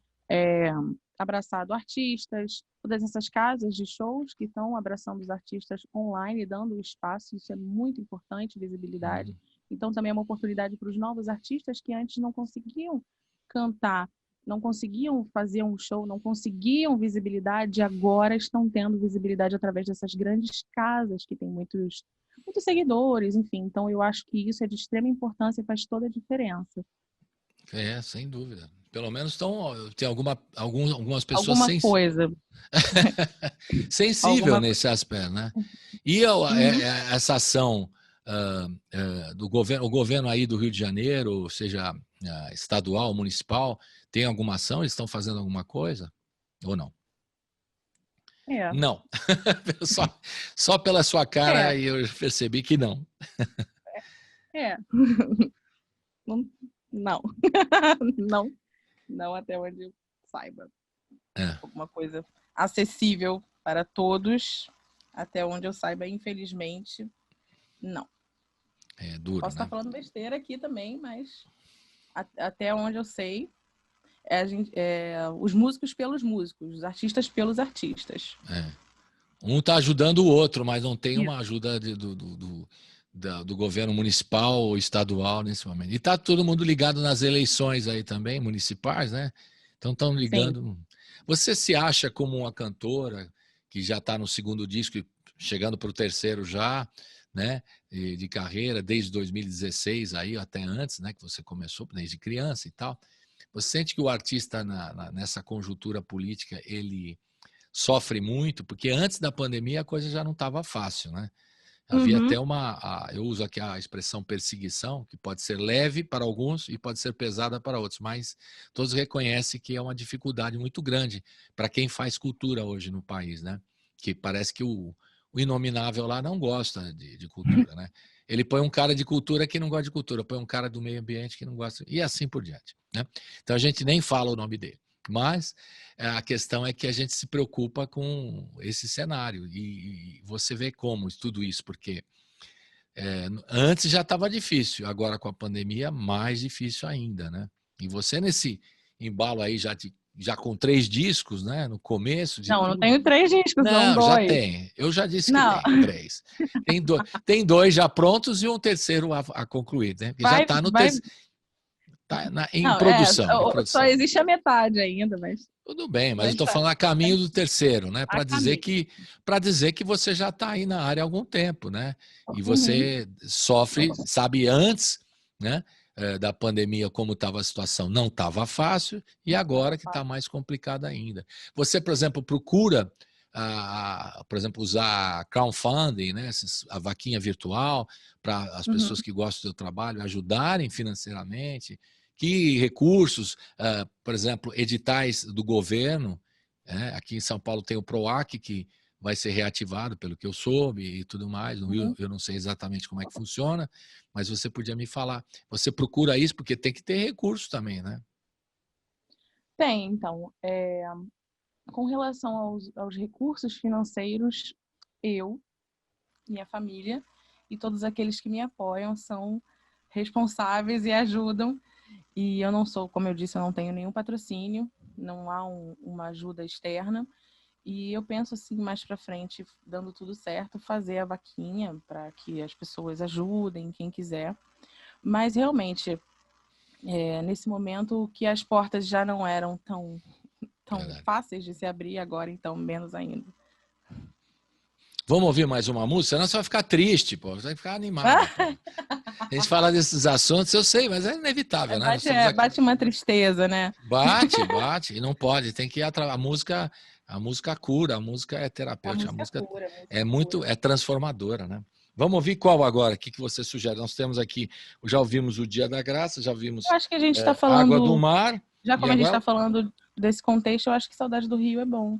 abraçado artistas, todas essas casas de shows que estão abraçando os artistas online, dando espaço, isso é muito importante, visibilidade. Então, também é uma oportunidade para os novos artistas que antes não conseguiam cantar, não conseguiam fazer um show, não conseguiam visibilidade, agora estão tendo visibilidade através dessas grandes casas que têm muitos seguidores, enfim. Então, eu acho que isso é de extrema importância e faz toda a diferença. Sem dúvida. Pelo menos tem algumas pessoas Alguma coisa. sensível nesse aspecto, né? E essa ação do governo, o governo aí do Rio de Janeiro, seja estadual, municipal, tem alguma ação? Eles estão fazendo alguma coisa? Ou não? Não. Só pela sua cara eu percebi que não. Não. Não até onde eu saiba. Alguma coisa acessível para todos, até onde eu saiba, infelizmente, não. É duro, Posso estar falando besteira aqui também, mas até onde eu sei, os músicos pelos músicos, os artistas pelos artistas. Um está ajudando o outro, mas não tem uma ajuda do governo municipal ou estadual nesse momento. E está todo mundo ligado nas eleições aí também, municipais, né? Então estão ligando. Sim. Você se acha como uma cantora que já está no segundo disco e chegando para o terceiro já, né, de carreira, desde 2016, aí, até antes, né, que você começou, desde criança e tal. Você sente que o artista, nessa conjuntura política, ele sofre muito? Porque antes da pandemia a coisa já não estava fácil, né? Havia até eu uso aqui a expressão perseguição, que pode ser leve para alguns e pode ser pesada para outros, mas todos reconhecem que é uma dificuldade muito grande para quem faz cultura hoje no país, né? Que parece que o inominável lá não gosta de cultura, né? Ele põe um cara de cultura que não gosta de cultura, põe um cara do meio ambiente que não gosta, e assim por diante, né? Então a gente nem fala o nome dele. Mas a questão é que a gente se preocupa com esse cenário e você vê como tudo isso, porque antes já estava difícil, agora com a pandemia mais difícil ainda, né? E você nesse embalo aí já com 3 discos, né? No começo de Não, tudo. não tenho 3 discos, são Não, já 2. tem. Eu já disse que Não. tem 3. Tem 2 já prontos e um terceiro a concluir, né? Porque já está no terceiro. Tá em produção. Só existe a metade ainda, mas... Tudo bem, mas eu estou falando a caminho do terceiro, né? Para dizer que você já está aí na área há algum tempo, né? E você sofre, sabe antes, né? Da pandemia como estava a situação, não estava fácil e agora que está mais complicado ainda. Você, por exemplo, procura, por exemplo, usar crowdfunding, né? A vaquinha virtual para as pessoas que gostam do seu trabalho ajudarem financeiramente. Que recursos, por exemplo, editais do governo, aqui em São Paulo tem o PROAC, que vai ser reativado, pelo que eu soube e tudo mais. No Rio eu não sei exatamente como é que funciona, mas você podia me falar. Você procura isso porque tem que ter recurso também, né? Tem, então. Com relação aos recursos financeiros, eu, minha família e todos aqueles que me apoiam são responsáveis e ajudam. E eu não sou, como eu disse, eu não tenho nenhum patrocínio, não há uma ajuda externa. E eu penso assim, mais para frente, dando tudo certo, fazer a vaquinha para que as pessoas ajudem, quem quiser. Mas realmente, nesse momento que as portas já não eram tão fáceis de se abrir, agora então menos ainda. Vamos ouvir mais uma música? Senão você vai ficar triste, pô. Você vai ficar animado. A gente fala desses assuntos, eu sei, mas é inevitável, né? Bate uma tristeza, né? Bate. E não pode. Tem que ir a música cura, a música é terapêutica, a música é transformadora, né? Vamos ouvir qual agora? O que você sugere? Nós temos aqui, já ouvimos o Dia da Graça, já ouvimos eu acho que a gente tá falando, Água do Mar. Já como a gente está falando desse contexto, eu acho que Saudade do Rio é bom.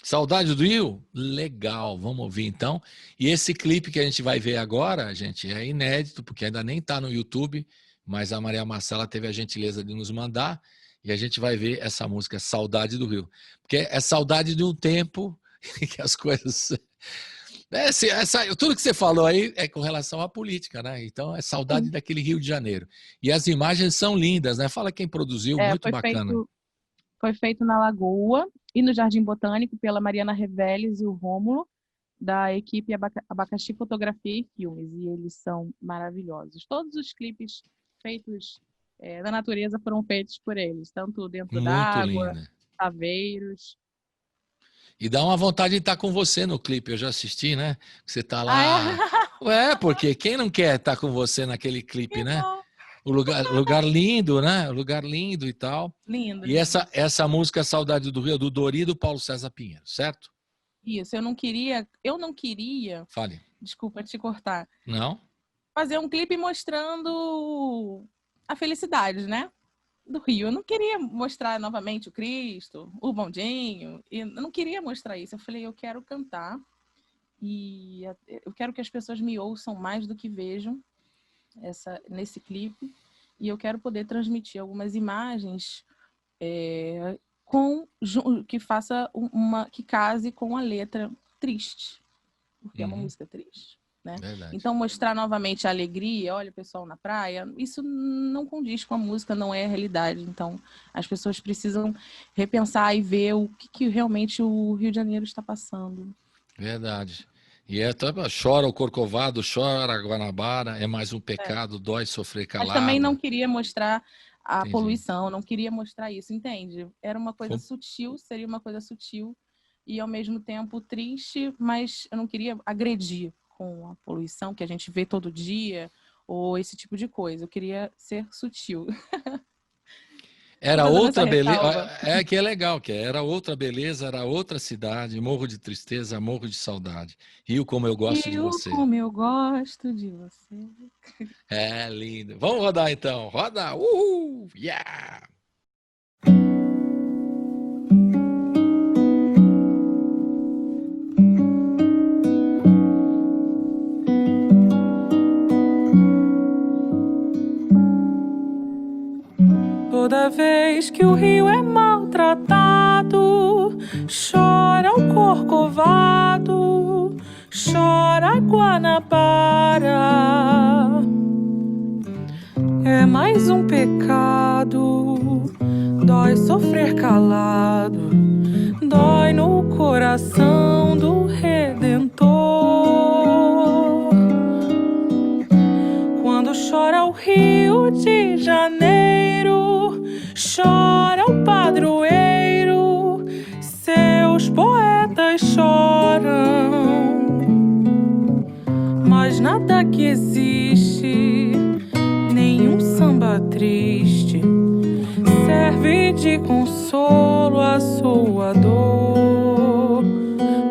Saudade do Rio? Legal, vamos ouvir então. E esse clipe que a gente vai ver agora, gente, é inédito, porque ainda nem está no YouTube, mas a Maria Marcela teve a gentileza de nos mandar, e a gente vai ver essa música Saudade do Rio. Porque é saudade de um tempo que as coisas... tudo que você falou aí é com relação à política, né? Então é saudade daquele Rio de Janeiro. E as imagens são lindas, né? Fala quem produziu, muito bacana. Foi feito na Lagoa e no Jardim Botânico pela Mariana Reveles e o Rômulo, da equipe Abacaxi Fotografia e Filmes, e eles são maravilhosos. Todos os clipes feitos da natureza foram feitos por eles, tanto dentro d'água, saveiros. E dá uma vontade de estar com você no clipe, eu já assisti, né? Você tá lá... porque quem não quer estar com você naquele clipe, né? O lugar lindo, né? O lugar lindo e tal. Lindo. E essa música Saudade do Rio, do Dori e do Paulo César Pinheiro, certo? Isso, eu não queria... Fale. Desculpa te cortar. Não? Fazer um clipe mostrando a felicidade, né? Do Rio. Eu não queria mostrar novamente o Cristo, o bondinho. Eu não queria mostrar isso. Eu falei, eu quero cantar e eu quero que as pessoas me ouçam mais do que vejam nesse clipe, e eu quero poder transmitir algumas imagens que faça que case com a letra triste, porque é uma música triste, né? Então mostrar novamente a alegria, olha o pessoal na praia, isso não condiz com a música, não é a realidade. Então as pessoas precisam repensar e ver o que realmente o Rio de Janeiro está passando. Verdade. E chora o Corcovado, chora a Guanabara, é mais um pecado, dói sofrer calado. Mas também não queria mostrar a poluição, não queria mostrar isso, entende? Era uma coisa sutil, seria uma coisa sutil, e ao mesmo tempo triste, mas eu não queria agredir com a poluição que a gente vê todo dia, ou esse tipo de coisa. Eu queria ser sutil. Era Fazendo essa outra beleza, ressalva. que é legal, que era outra beleza, era outra cidade, morro de tristeza, morro de saudade. Rio como eu gosto de Rio, você. como eu gosto de você. É lindo. Vamos rodar então, roda! Uhul! Yeah! Toda vez que o rio é maltratado, chora o Corcovado, chora a Guanabara. É mais um pecado, dói sofrer calado, dói no coração do Redentor. Quando chora o Rio de Janeiro, chora o padroeiro, seus poetas choram. Mas nada que existe, nenhum samba triste, serve de consolo à sua dor.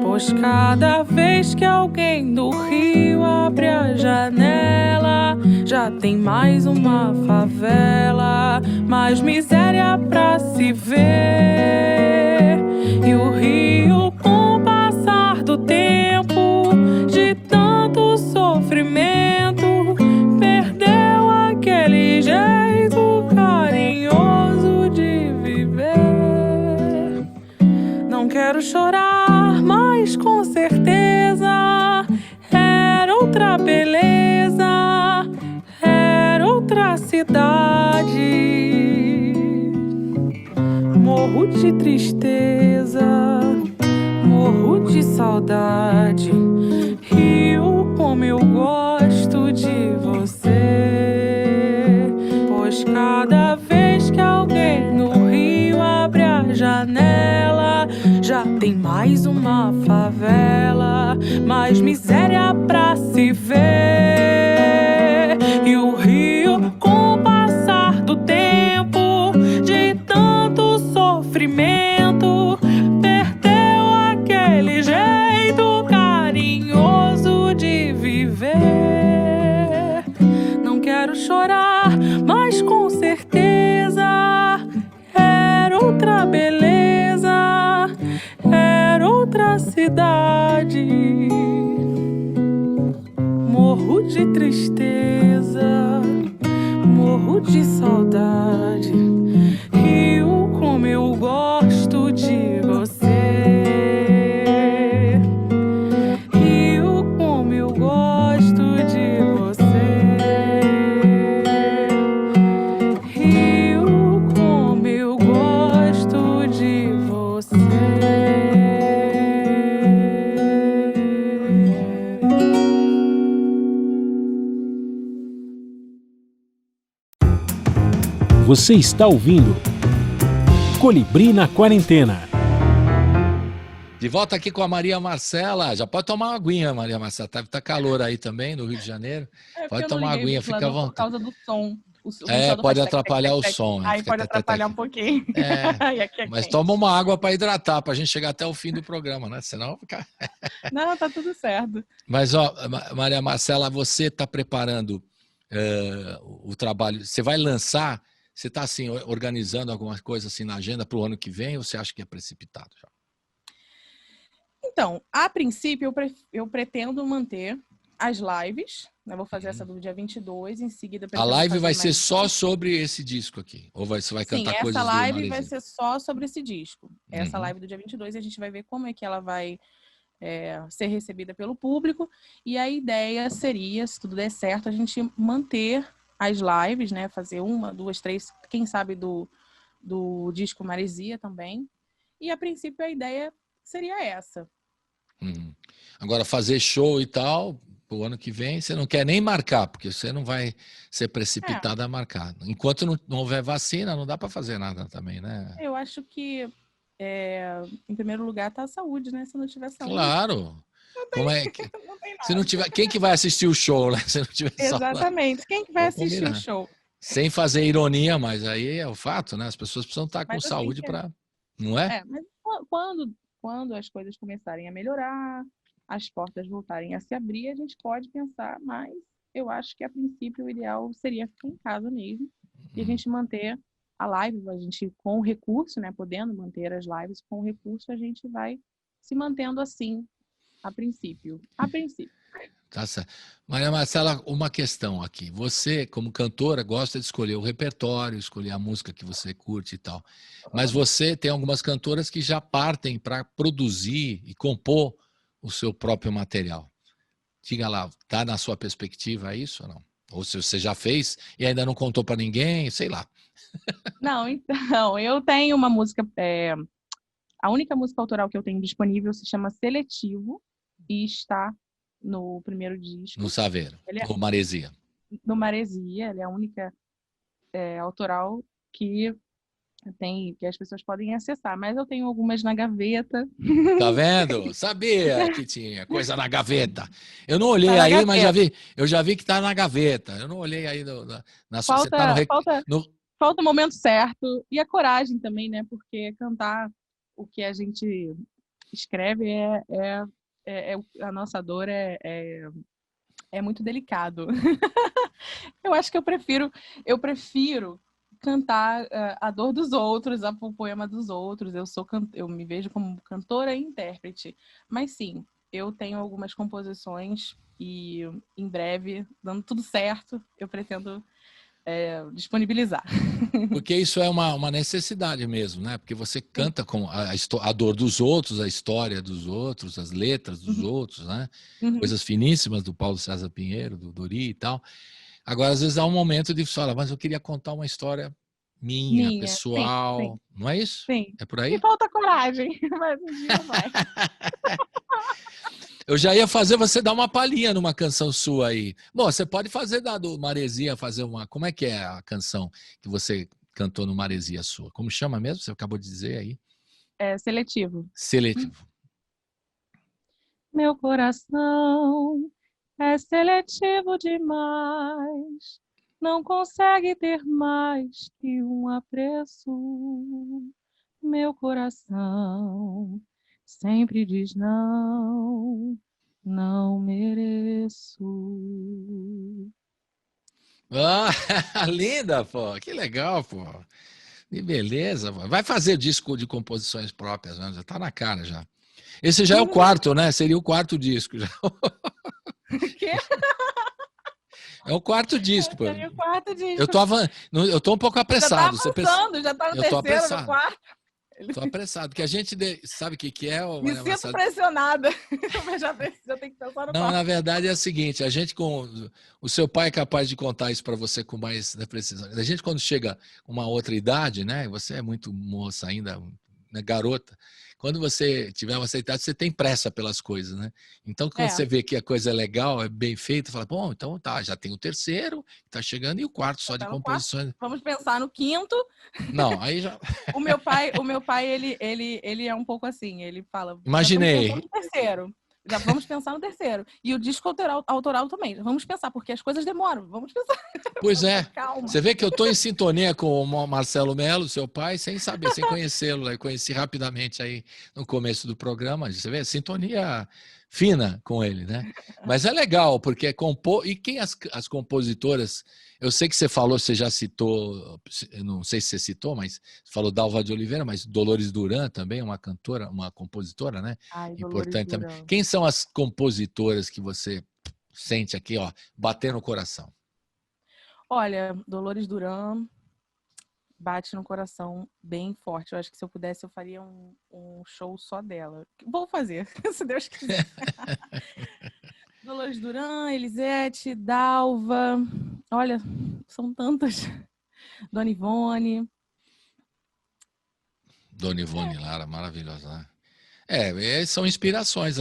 Pois cada vez que alguém do Rio abre a janela, já tem mais uma favela, mais miséria pra se ver. E o Rio, com o passar do tempo, de tanto sofrimento, perdeu aquele jeito carinhoso de viver. Não quero chorar, mas com certeza era outra beleza, era outra cidade. Morro de tristeza, morro de saudade. Rio, como eu gosto de você. Pois cada vez que alguém no Rio abre a janela, já tem mais uma favela, mais miséria pra se ver. E o Rio, com o passar do tempo, de tanto sofrimento, perdeu aquele jeito carinhoso de viver. Não quero chorar, mas com certeza era outra beleza, era outra cidade. Morro de tristeza, morro de saudade. Rio, como eu gosto de você. Rio, como eu gosto de você. Rio, como eu gosto de você. Você está ouvindo Colibri na Quarentena. De volta aqui com a Maria Marcela. Já pode tomar uma aguinha, Maria Marcela. Tá calor aí também no Rio de Janeiro. Pode tomar uma aguinha, fica à vontade. Por causa do som. Pode atrapalhar o som. Aí pode atrapalhar um pouquinho. Mas toma uma água para hidratar, para a gente chegar até o fim do programa, né? Senão fica... Não, tá tudo certo. Mas, Maria Marcela, você está preparando o trabalho. Você vai lançar... Você está assim, organizando alguma coisa assim na agenda para o ano que vem ou você acha que é precipitado já? Então, a princípio, eu pretendo manter as lives. Eu vou fazer essa do dia 22, em seguida... A live vai ser só sobre esse disco aqui? Ou você vai cantar coisas do Maresia? Sim, essa live vai ser só sobre esse disco. Essa live do dia 22 a gente vai ver como é que ela vai ser recebida pelo público. E a ideia seria, se tudo der certo, a gente manter as lives, né? Fazer 1, 2, 3, quem sabe do disco Maresia também. E a princípio a ideia seria essa. Agora fazer show e tal, pro ano que vem, você não quer nem marcar, porque você não vai ser precipitado a marcar. Enquanto não houver vacina, não dá para fazer nada também, né? Eu acho que em primeiro lugar está a saúde, né? Se não tiver saúde, Claro. Como é que... não tem Se não nada. tiver, quem que vai assistir o show, né? Se não tiver saúde. Exatamente. Quem que vai Vamos assistir o combinar. show? Sem fazer ironia, mas aí é o fato, né? As pessoas precisam estar com Mas assim, saúde para, não é? mas quando as coisas começarem a melhorar, as portas voltarem a se abrir, a gente pode pensar, mas eu acho que a princípio o ideal seria ficar em casa mesmo e a gente manter a live, a gente com o recurso, né, podendo manter as lives com o recurso, a gente vai se mantendo assim a princípio. A princípio. Tá certo. Maria Marcela, uma questão aqui. Você, como cantora, gosta de escolher o repertório, escolher a música que você curte e tal. Mas você tem algumas cantoras que já partem para produzir e compor o seu próprio material. Diga lá, tá na sua perspectiva isso ou não? Ou se você já fez e ainda não contou para ninguém, sei lá. Não, então, eu tenho uma música, a única música autoral que eu tenho disponível se chama Seletivo e está no primeiro disco. No Saveiro, no Maresia. No Maresia, ela é a única autoral que as pessoas podem acessar, mas eu tenho algumas na gaveta. Tá vendo? Sabia que tinha coisa na gaveta. Eu não olhei Tá aí, mas eu já vi que tá na gaveta. Eu não olhei aí na sua. Você tá falta o momento certo e a coragem também, né? Porque cantar o que a gente escreve a nossa dor é muito delicado. Eu acho que eu prefiro cantar a dor dos outros, o poema dos outros. Eu me vejo como cantora e intérprete. Mas sim, eu tenho algumas composições e em breve, dando tudo certo, eu pretendo disponibilizar. Porque isso é uma necessidade mesmo, né? Porque você canta com a dor dos outros, a história dos outros, as letras dos outros, né? Coisas finíssimas do Paulo César Pinheiro, do Dori e tal. Agora, às vezes há um momento de falar, mas eu queria contar uma história minha pessoal. Sim. Não é isso? Sim. É por aí? E falta coragem, mas um dia vai. Eu já ia fazer você dar uma palhinha numa canção sua aí. Bom, você pode fazer do Maresia, fazer uma... Como é que é a canção que você cantou no Maresia sua? Como chama mesmo? Você acabou de dizer aí. Seletivo. Seletivo. Meu coração é seletivo demais, não consegue ter mais que um apreço. Meu coração sempre diz não, não mereço. Ah, linda, pô. Que legal, pô. Que beleza. Pô. Vai fazer disco de composições próprias, né? Já tá na cara já. Esse já é o quarto, né? Seria o quarto disco já. Quê? É o quarto disco, pô. Seria o quarto disco. Eu tô um pouco apressado. Já tá avançando, já tá no terceiro, no quarto. Tô apressado, porque a gente sabe o que é. Me sinto pressionada, mas já tenho que pensar no quarto. Não, na verdade é o seguinte, a gente o seu pai é capaz de contar isso para você com mais precisão. A gente quando chega uma outra idade, né? Você é muito moça ainda, né, garota. Quando você tiver uma certa idade, você tem pressa pelas coisas, né? Então, quando você vê que a coisa é legal, é bem feita, fala, bom, então tá, já tem o terceiro, tá chegando, e o quarto só de composições. Vamos pensar no quinto. Não, aí já... O meu pai, ele é um pouco assim, ele fala... Imaginei. Já vamos pensar no terceiro. E o disco autoral também. Vamos pensar, porque as coisas demoram. Vamos pensar. Pois é. Calma. Você vê que eu estou em sintonia com o Marcelo Melo, seu pai, sem saber, sem conhecê-lo. Eu conheci rapidamente aí no começo do programa. Você vê, sintonia fina com ele, né? Mas é legal, porque e quem as compositoras... Eu sei que você falou, você já citou, eu não sei se você citou, mas falou Dalva de Oliveira, mas Dolores Duran também, uma cantora, uma compositora, né? Importante também. Quem são as compositoras que você sente aqui, ó, bater no coração? Olha, Dolores Duran bate no coração bem forte. Eu acho que se eu pudesse, eu faria um show só dela. Vou fazer, se Deus quiser. Dolores Duran, Elisete, Dalva, olha, são tantas. Dona Ivone. Dona Ivone Lara, maravilhosa, né? São inspirações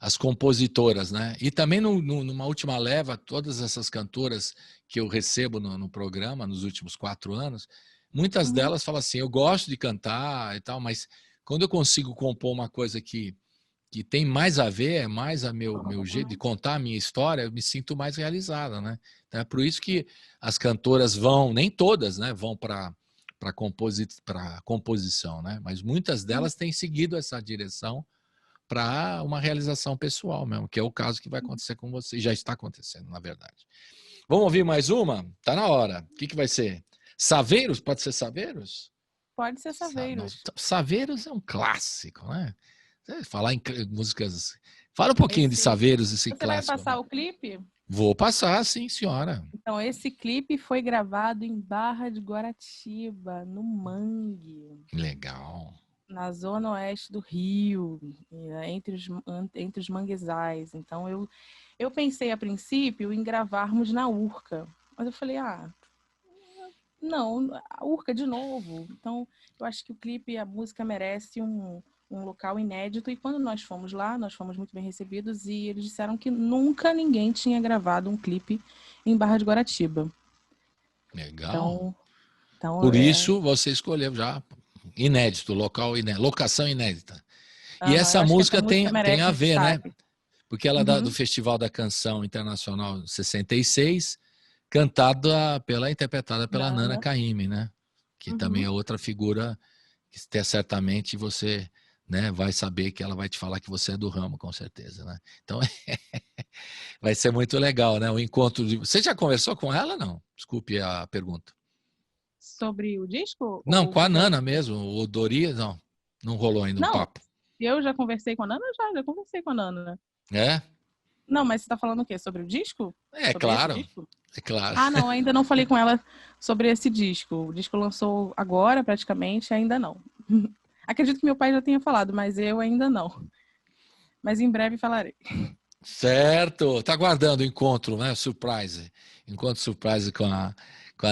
as compositoras, né? E também numa última leva, todas essas cantoras que eu recebo no programa nos últimos 4 anos, muitas delas falam assim, eu gosto de cantar e tal, mas quando eu consigo compor uma coisa que tem mais a ver, é mais a meu jeito de contar a minha história, eu me sinto mais realizada, né? Então é por isso que as cantoras vão, nem todas, né, vão para composição, né? Mas muitas delas têm seguido essa direção para uma realização pessoal mesmo, que é o caso que vai acontecer com você, já está acontecendo, na verdade. Vamos ouvir mais uma? Tá na hora. O que vai ser? Saveiros? Pode ser Saveiros? Pode ser Saveiros. Saveiros é um clássico, né? Falar em músicas... Fala um pouquinho de Saveiros, esse clássico. Você vai passar o clipe? Vou passar, sim, senhora. Então, esse clipe foi gravado em Barra de Guaratiba, no Mangue. Legal. Na zona oeste do Rio, entre os manguezais. Então, eu pensei a princípio em gravarmos na Urca. Mas eu falei, não, a Urca de novo. Então, eu acho que o clipe, a música merece um local inédito. E quando nós fomos lá, nós fomos muito bem recebidos e eles disseram que nunca ninguém tinha gravado um clipe em Barra de Guaratiba. Legal. Então, por isso, você escolheu já inédito, locação inédita. E essa música tem a ver, né? Porque ela é do Festival da Canção Internacional 66, interpretada pela Nana Caymmi, né? Que também é outra figura que certamente você, né, vai saber que ela vai te falar que você é do ramo, com certeza, né? Então, vai ser muito legal, né? O encontro de... Você já conversou com ela, não? Desculpe a pergunta. Sobre o disco? Não, com a Nana mesmo. O Dori, não rolou ainda um papo. Eu já conversei com a Nana? Já conversei com a Nana. É? Não, mas você tá falando o quê? Sobre o disco? É claro. É claro. Não, ainda não falei com ela sobre esse disco. O disco lançou agora, praticamente, ainda não. Acredito que meu pai já tenha falado, mas eu ainda não. Mas em breve falarei. Certo. Tá aguardando o encontro, né? Surprise. Encontro surprise com a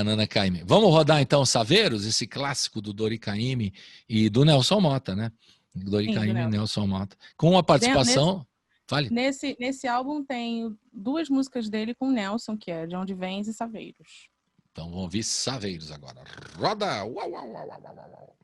Nana Caymmi. Vamos rodar então Saveiros, esse clássico do Dori Caymmi e do Nelson Mota, né? Dori Caymmi e Nelson Mota. Com a participação... Fale. Nesse álbum tem 2 músicas dele com o Nelson, que é De Onde Vens e Saveiros. Então vamos ouvir Saveiros agora. Roda! Uau, uau, uau, uau, uau.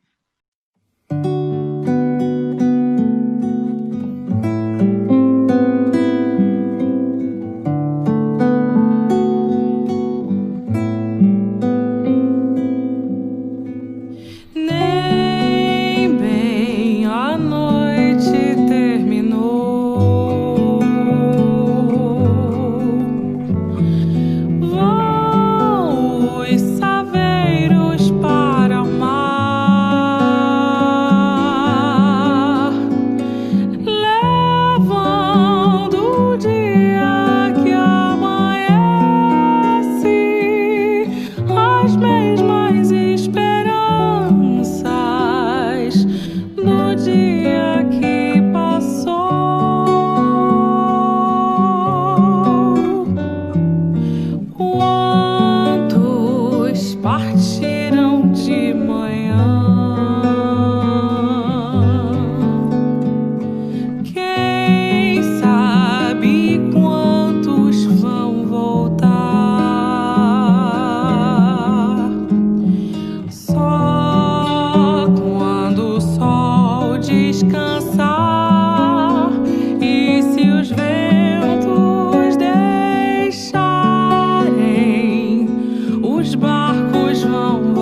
Os barcos vão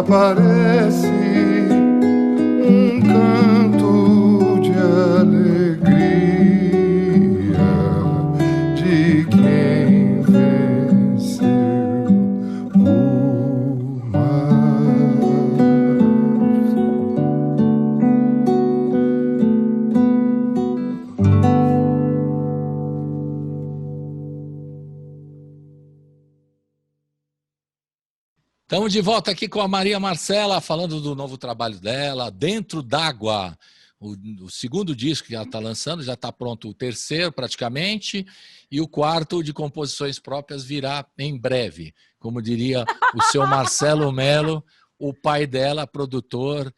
parece um canto de alegria de quem venceu o mar. Estamos de volta aqui com a Maria Marcela, falando do novo trabalho dela, Dentro d'Água, o segundo disco que ela está lançando, já está pronto o terceiro praticamente, e o quarto de composições próprias virá em breve. Como diria o seu Marcelo Melo, o pai dela, produtor,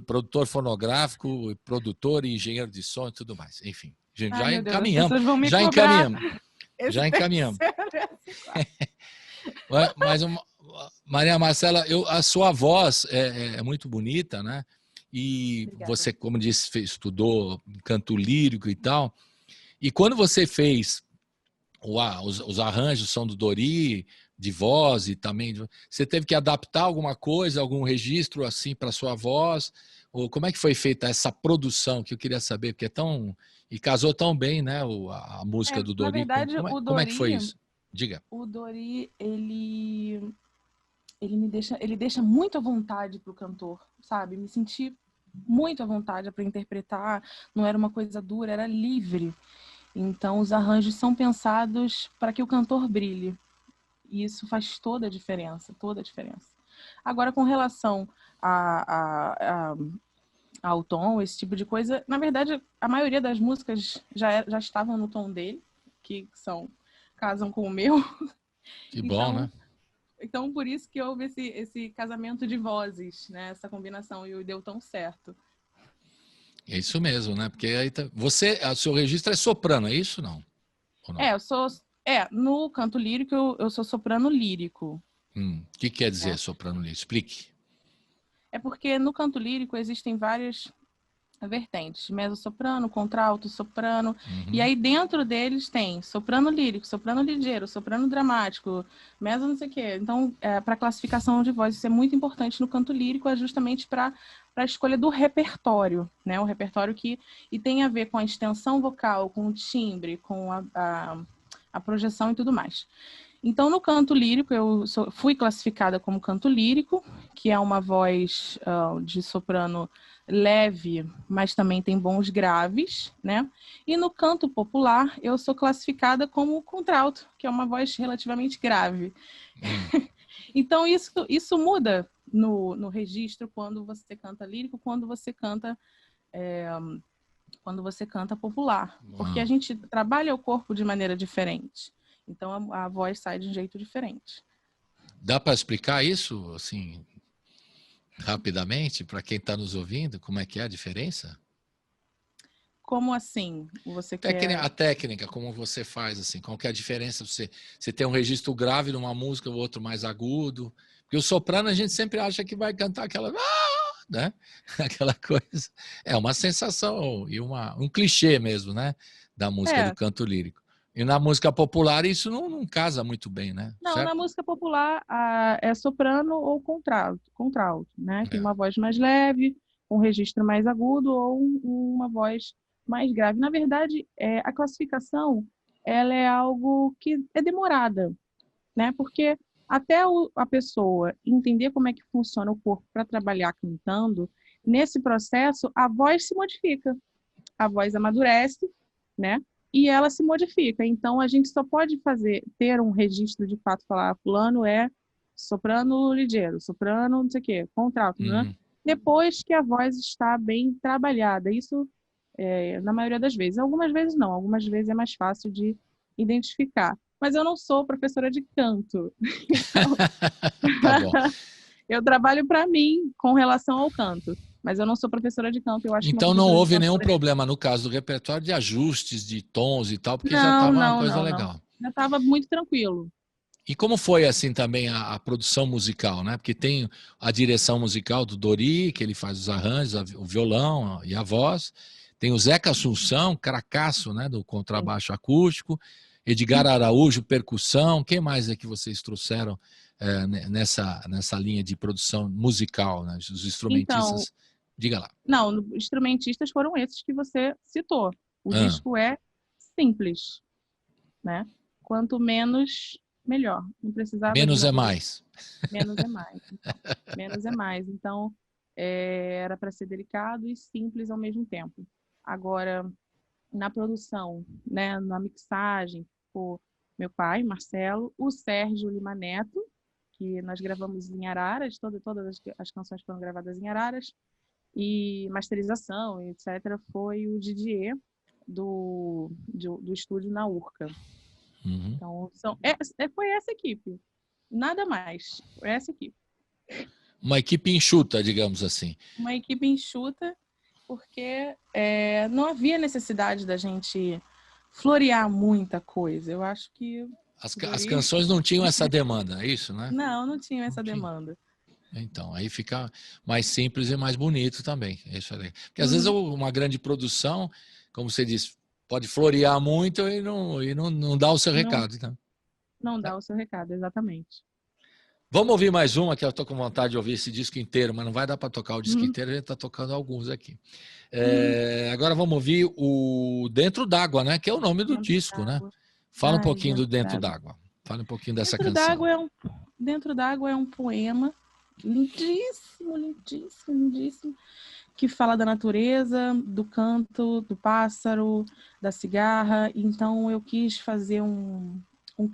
produtor fonográfico, produtor e engenheiro de som e tudo mais. Enfim, gente, já Meu Deus, as encaminhamos. pessoas vão me Já cobrar encaminhamos. esse Já encaminhamos. terceiro, esse quarto. Mas, Maria Marcela, a sua voz é muito bonita, né? E Obrigada. você, como disse, estudou canto lírico e tal. E quando você fez os arranjos, são do Dori, de voz e também... Você teve que adaptar alguma coisa, algum registro assim para sua voz? Ou como é que foi feita essa produção, que eu queria saber, porque é tão... E casou tão bem, né? A música do Dori. Na verdade, Como é que foi isso? Diga. O Dori, ele me deixa muito à vontade para o cantor, sabe? Me senti muito à vontade para interpretar, não era uma coisa dura, era livre. Então, os arranjos são pensados para que o cantor brilhe. E isso faz toda a diferença, toda a diferença. Agora, com relação ao tom, esse tipo de coisa, na verdade, a maioria das músicas já estavam no tom dele, que casam com o meu. Que bom, né? Então, por isso que houve esse casamento de vozes, né? Essa combinação, e deu tão certo. É isso mesmo, né? Porque aí o seu registro é soprano, é isso não? Ou não? No canto lírico eu sou soprano lírico. O que quer dizer soprano lírico? Explique. É porque no canto lírico existem várias vertentes, mezzo-soprano, contralto, soprano, e aí dentro deles tem soprano lírico, soprano ligeiro, soprano dramático, mezzo não sei o quê. Então, para classificação de voz, isso é muito importante no canto lírico, é justamente para a escolha do repertório, né? O repertório e tem a ver com a extensão vocal, com o timbre, com a projeção e tudo mais. Então, no canto lírico, fui classificada como canto lírico, que é uma voz de soprano leve, mas também tem bons graves, né? E no canto popular, eu sou classificada como contralto, que é uma voz relativamente grave. Então, isso muda no registro quando você canta lírico, quando você canta popular. Porque a gente trabalha o corpo de maneira diferente. Então, a voz sai de um jeito diferente. Dá para explicar isso, assim, rapidamente, para quem está nos ouvindo, como é que é a diferença? Como assim? Você quer... A técnica, como você faz, assim, qual que é a diferença? Você tem um registro grave numa música, o outro mais agudo. Porque o soprano a gente sempre acha que vai cantar aquela... né? Aquela coisa. É uma sensação e um clichê mesmo, né? Da música do canto lírico. E na música popular isso não casa muito bem, né? Não, certo? Na música popular é soprano ou contralto, né? Tem uma voz mais leve, um registro mais agudo ou uma voz mais grave. Na verdade, a classificação ela é algo que é demorada, né? Porque até a pessoa entender como é que funciona o corpo para trabalhar cantando, nesse processo a voz se modifica, a voz amadurece, né? E ela se modifica. Então, a gente só pode ter um registro de fato, falar fulano é soprano ligeiro, soprano não sei o quê, contralto, né? Depois que a voz está bem trabalhada. Isso, na maioria das vezes. Algumas vezes não, algumas vezes é mais fácil de identificar. Mas eu não sou professora de canto. Então, tá bom. Eu trabalho para mim com relação ao canto. Mas eu não sou professora de canto, eu acho. Então não houve nenhum problema no caso do repertório de ajustes, de tons e tal, porque já estava uma coisa legal. Já estava muito tranquilo. E como foi assim também a produção musical, né? Porque tem a direção musical do Dori, que ele faz os arranjos, o violão e a voz. Tem o Zeca Assunção, cracaço, né? Do contrabaixo acústico. Edgar Araújo, percussão. Quem mais é que vocês trouxeram nessa linha de produção musical, né? Os instrumentistas. Então, Diga lá. não, instrumentistas foram esses que você citou. O disco é simples, né? Quanto menos, melhor. Não precisava Menos é mais. Menos é mais. Então. Menos é mais. Então, era para ser delicado e simples ao mesmo tempo. Agora, na produção, né, na mixagem, o meu pai, Marcelo, o Sérgio Lima Neto, que nós gravamos em Araras, todas as canções foram gravadas em Araras, e masterização, etc., foi o Didier do estúdio na Urca. Uhum. Então, foi essa equipe. Nada mais. Foi essa equipe. Uma equipe enxuta, digamos assim. Uma equipe enxuta, porque não havia necessidade da gente florear muita coisa. Eu acho que... As canções não tinham essa demanda, é isso, né? Não tinham essa demanda. Então, aí fica mais simples e mais bonito também. É isso aí. Porque às vezes uma grande produção, como você disse, pode florear muito e não dá o seu recado. Então. Não dá o seu recado, exatamente. Vamos ouvir mais uma, que eu estou com vontade de ouvir esse disco inteiro, mas não vai dar para tocar o disco inteiro, a gente está tocando alguns aqui. Agora vamos ouvir o Dentro d'Água, né? Que é o nome do disco, né? Fala um pouquinho do Dentro d'Água. Fala um pouquinho dessa canção. Dentro d'Água é um poema lindíssimo, lindíssimo, lindíssimo, que fala da natureza, do canto, do pássaro, da cigarra. Então eu quis fazer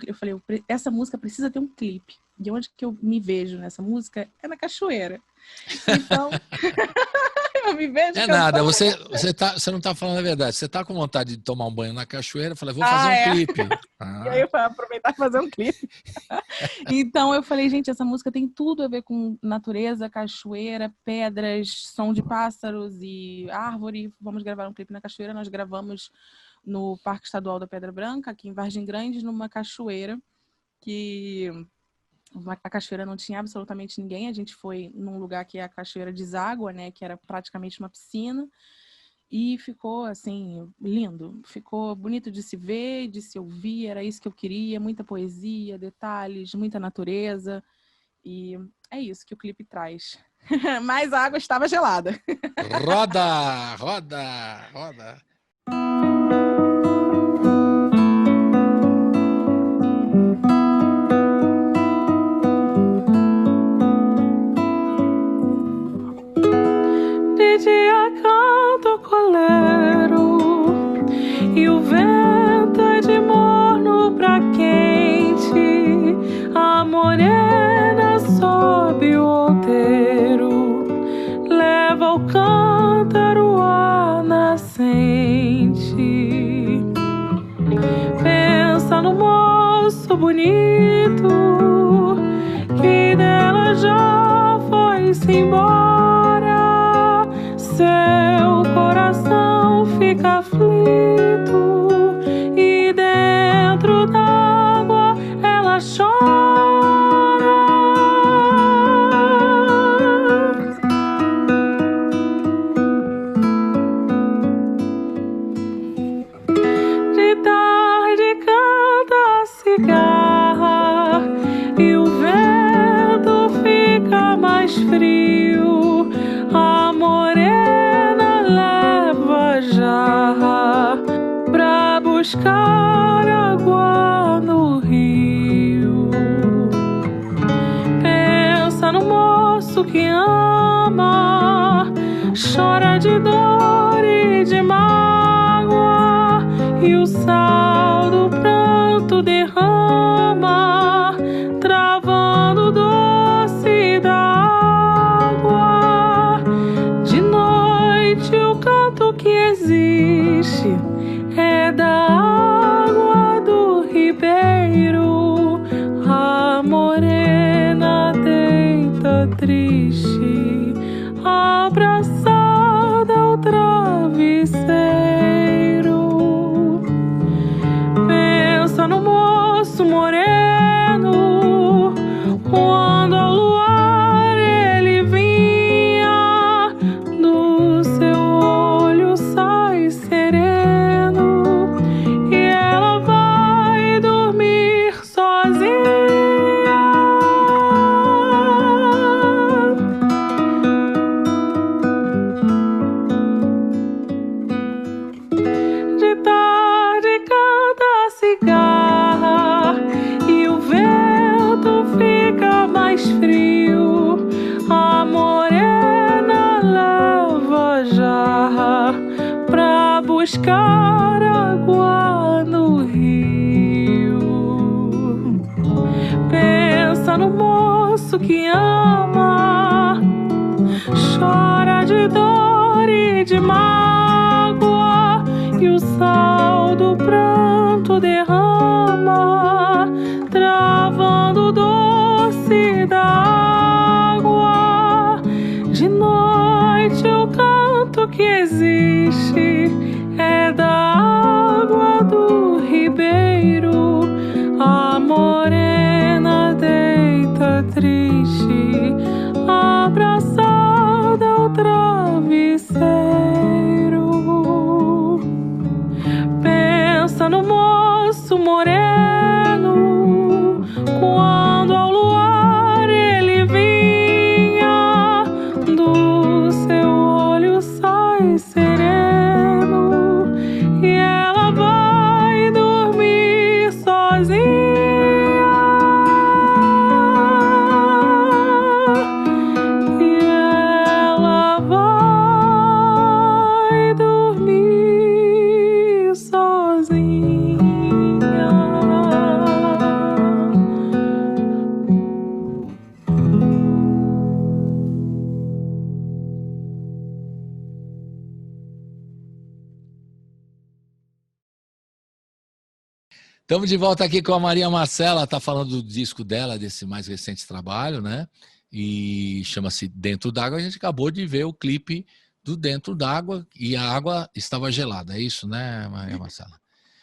eu falei, essa música precisa ter um clipe. E onde que eu me vejo nessa música é na cachoeira. Então, eu me vejo... É nada, você não está falando a verdade. Você está com vontade de tomar um banho na cachoeira, eu falei, vou fazer um clipe. E aí eu falei, aproveitar e fazer um clipe. Então eu falei, gente, essa música tem tudo a ver com natureza, cachoeira, pedras, som de pássaros e árvore. Vamos gravar um clipe na cachoeira. Nós gravamos no Parque Estadual da Pedra Branca, aqui em Vargem Grande, numa cachoeira que... A cachoeira não tinha absolutamente ninguém. A gente foi num lugar que é a cachoeira deságua, né? Que era praticamente uma piscina. E ficou, assim, lindo. Ficou bonito de se ver, de se ouvir. Era isso que eu queria. Muita poesia, detalhes, muita natureza. E é isso que o clipe traz. Mas a água estava gelada. Roda, roda, roda. De dia canto colero e o vento é de morno pra quente. A morena sobe o outeiro, leva o cântaro à nascente. Pensa no moço bonito que dela já foi-se embora. Seu coração fica aflito e dentro d'água ela chora. De tarde canta a cigarra e o vento fica mais frio. A morena leva a jarra pra buscar água no rio. Pensa no moço que ama, chora de dor e de mágoa, e o sal do pranto derrama, travando o doce da água. De noite o canto que existe é da água do ribeiro. A morena deita triste, abraçada ao travesseiro. Pensa no moço moreno, quando ao luar ele vinha, do seu olho sai sereno e ela vai dormir sozinha. tanto que ama, chora de dor e de mágoa, e o sal do pranto derrama, travando o doce da água. De noite o canto que existe é da água do ribeiro. A morena deita triste, abraçada ao travesseiro. Pensa no moço moreno, quando ao luar ele vinha, do seu olho sai sereno, e ela vai dormir sozinha. E ela vai dormir sozinha. Estamos de volta aqui com a Maria Marcela, está falando do disco dela, desse mais recente trabalho, né? E chama-se Dentro d'Água. A gente acabou de ver o clipe do Dentro d'Água e a água estava gelada. É isso, né, Maria Marcela?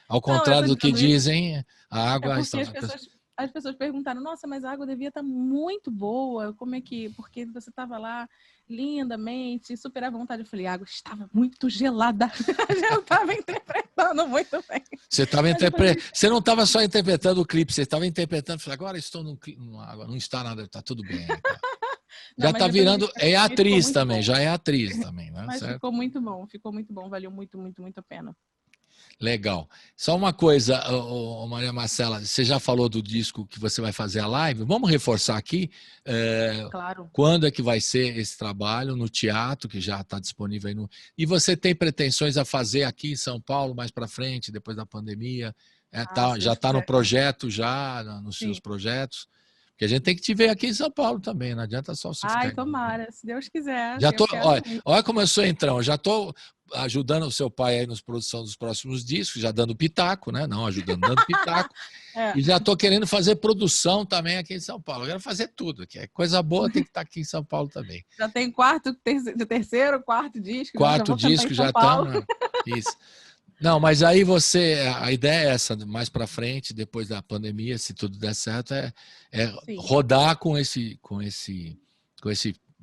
Ao contrário do que dizem, a água estava... As pessoas perguntaram, nossa, mas a água devia estar muito boa, como é que... Porque você estava lá lindamente, super à vontade. Eu falei, a água estava muito gelada. Eu estava interpretando muito bem. Você não estava só interpretando o clipe, você estava interpretando, falei, agora estou numa água, não está nada, está tudo bem. Já está virando, é atriz também, já é atriz também, né? Mas certo? ficou muito bom, valeu muito, muito, muito a pena. Legal. Só uma coisa, Maria Marcela, você já falou do disco que você vai fazer a live? Vamos reforçar aqui. Claro. Quando é que vai ser esse trabalho no teatro, que já está disponível aí no... E você tem pretensões a fazer aqui em São Paulo mais para frente, depois da pandemia? Já está no projeto, nos seus projetos? Porque a gente tem que te ver aqui em São Paulo também, não adianta só se Ai, tomara, se Deus quiser. Olha como eu sou entrão, já estou ajudando o seu pai aí na produção dos próximos discos, já dando pitaco, né? Não ajudando, dando pitaco. E já estou querendo fazer produção também aqui em São Paulo. Eu quero fazer tudo aqui. É coisa boa, tem que estar aqui em São Paulo também. Já tem terceiro, quarto disco. Quarto disco já estamos. Isso. Não, mas aí a ideia é essa, mais para frente, depois da pandemia, se tudo der certo, é rodar com esse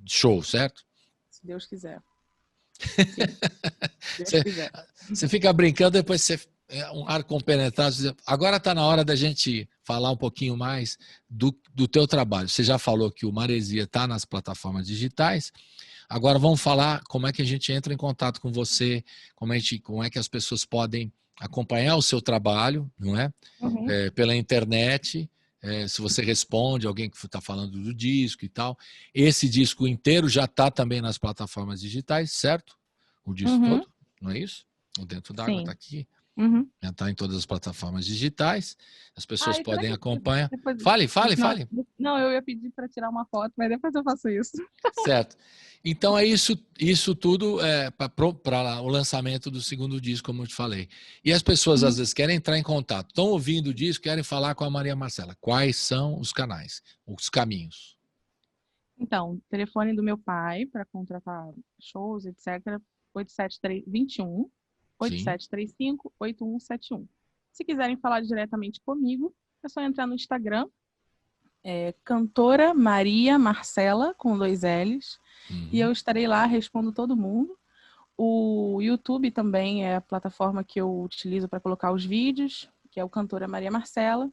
show, certo? Se Deus quiser. Você fica brincando, depois você um ar compenetrado. Agora está na hora da gente falar um pouquinho mais do teu trabalho. Você já falou que o Maresia está nas plataformas digitais. Agora vamos falar como é que a gente entra em contato com você, como é que as pessoas podem acompanhar o seu trabalho, não é? Uhum. Pela internet. Se você responde, alguém que está falando do disco e tal. Esse disco inteiro já está também nas plataformas digitais, certo? O disco todo, não é isso? O Dentro d'Água está aqui. Já está em todas as plataformas digitais. As pessoas podem acompanhar. Fale. Não, eu ia pedir para tirar uma foto, mas depois eu faço isso. Certo. Então é isso tudo para o lançamento do segundo disco, como eu te falei. E as pessoas às vezes querem entrar em contato, estão ouvindo o disco, querem falar com a Maria Marcela. Quais são os canais, os caminhos? Então, telefone do meu pai para contratar shows, etc. 8721 8735-8171. Se quiserem falar diretamente comigo, é só entrar no Instagram, Cantora Maria Marcela, com 2 L's, e eu estarei lá, respondo todo mundo. O YouTube também é a plataforma que eu utilizo para colocar os vídeos, que é o Cantora Maria Marcela.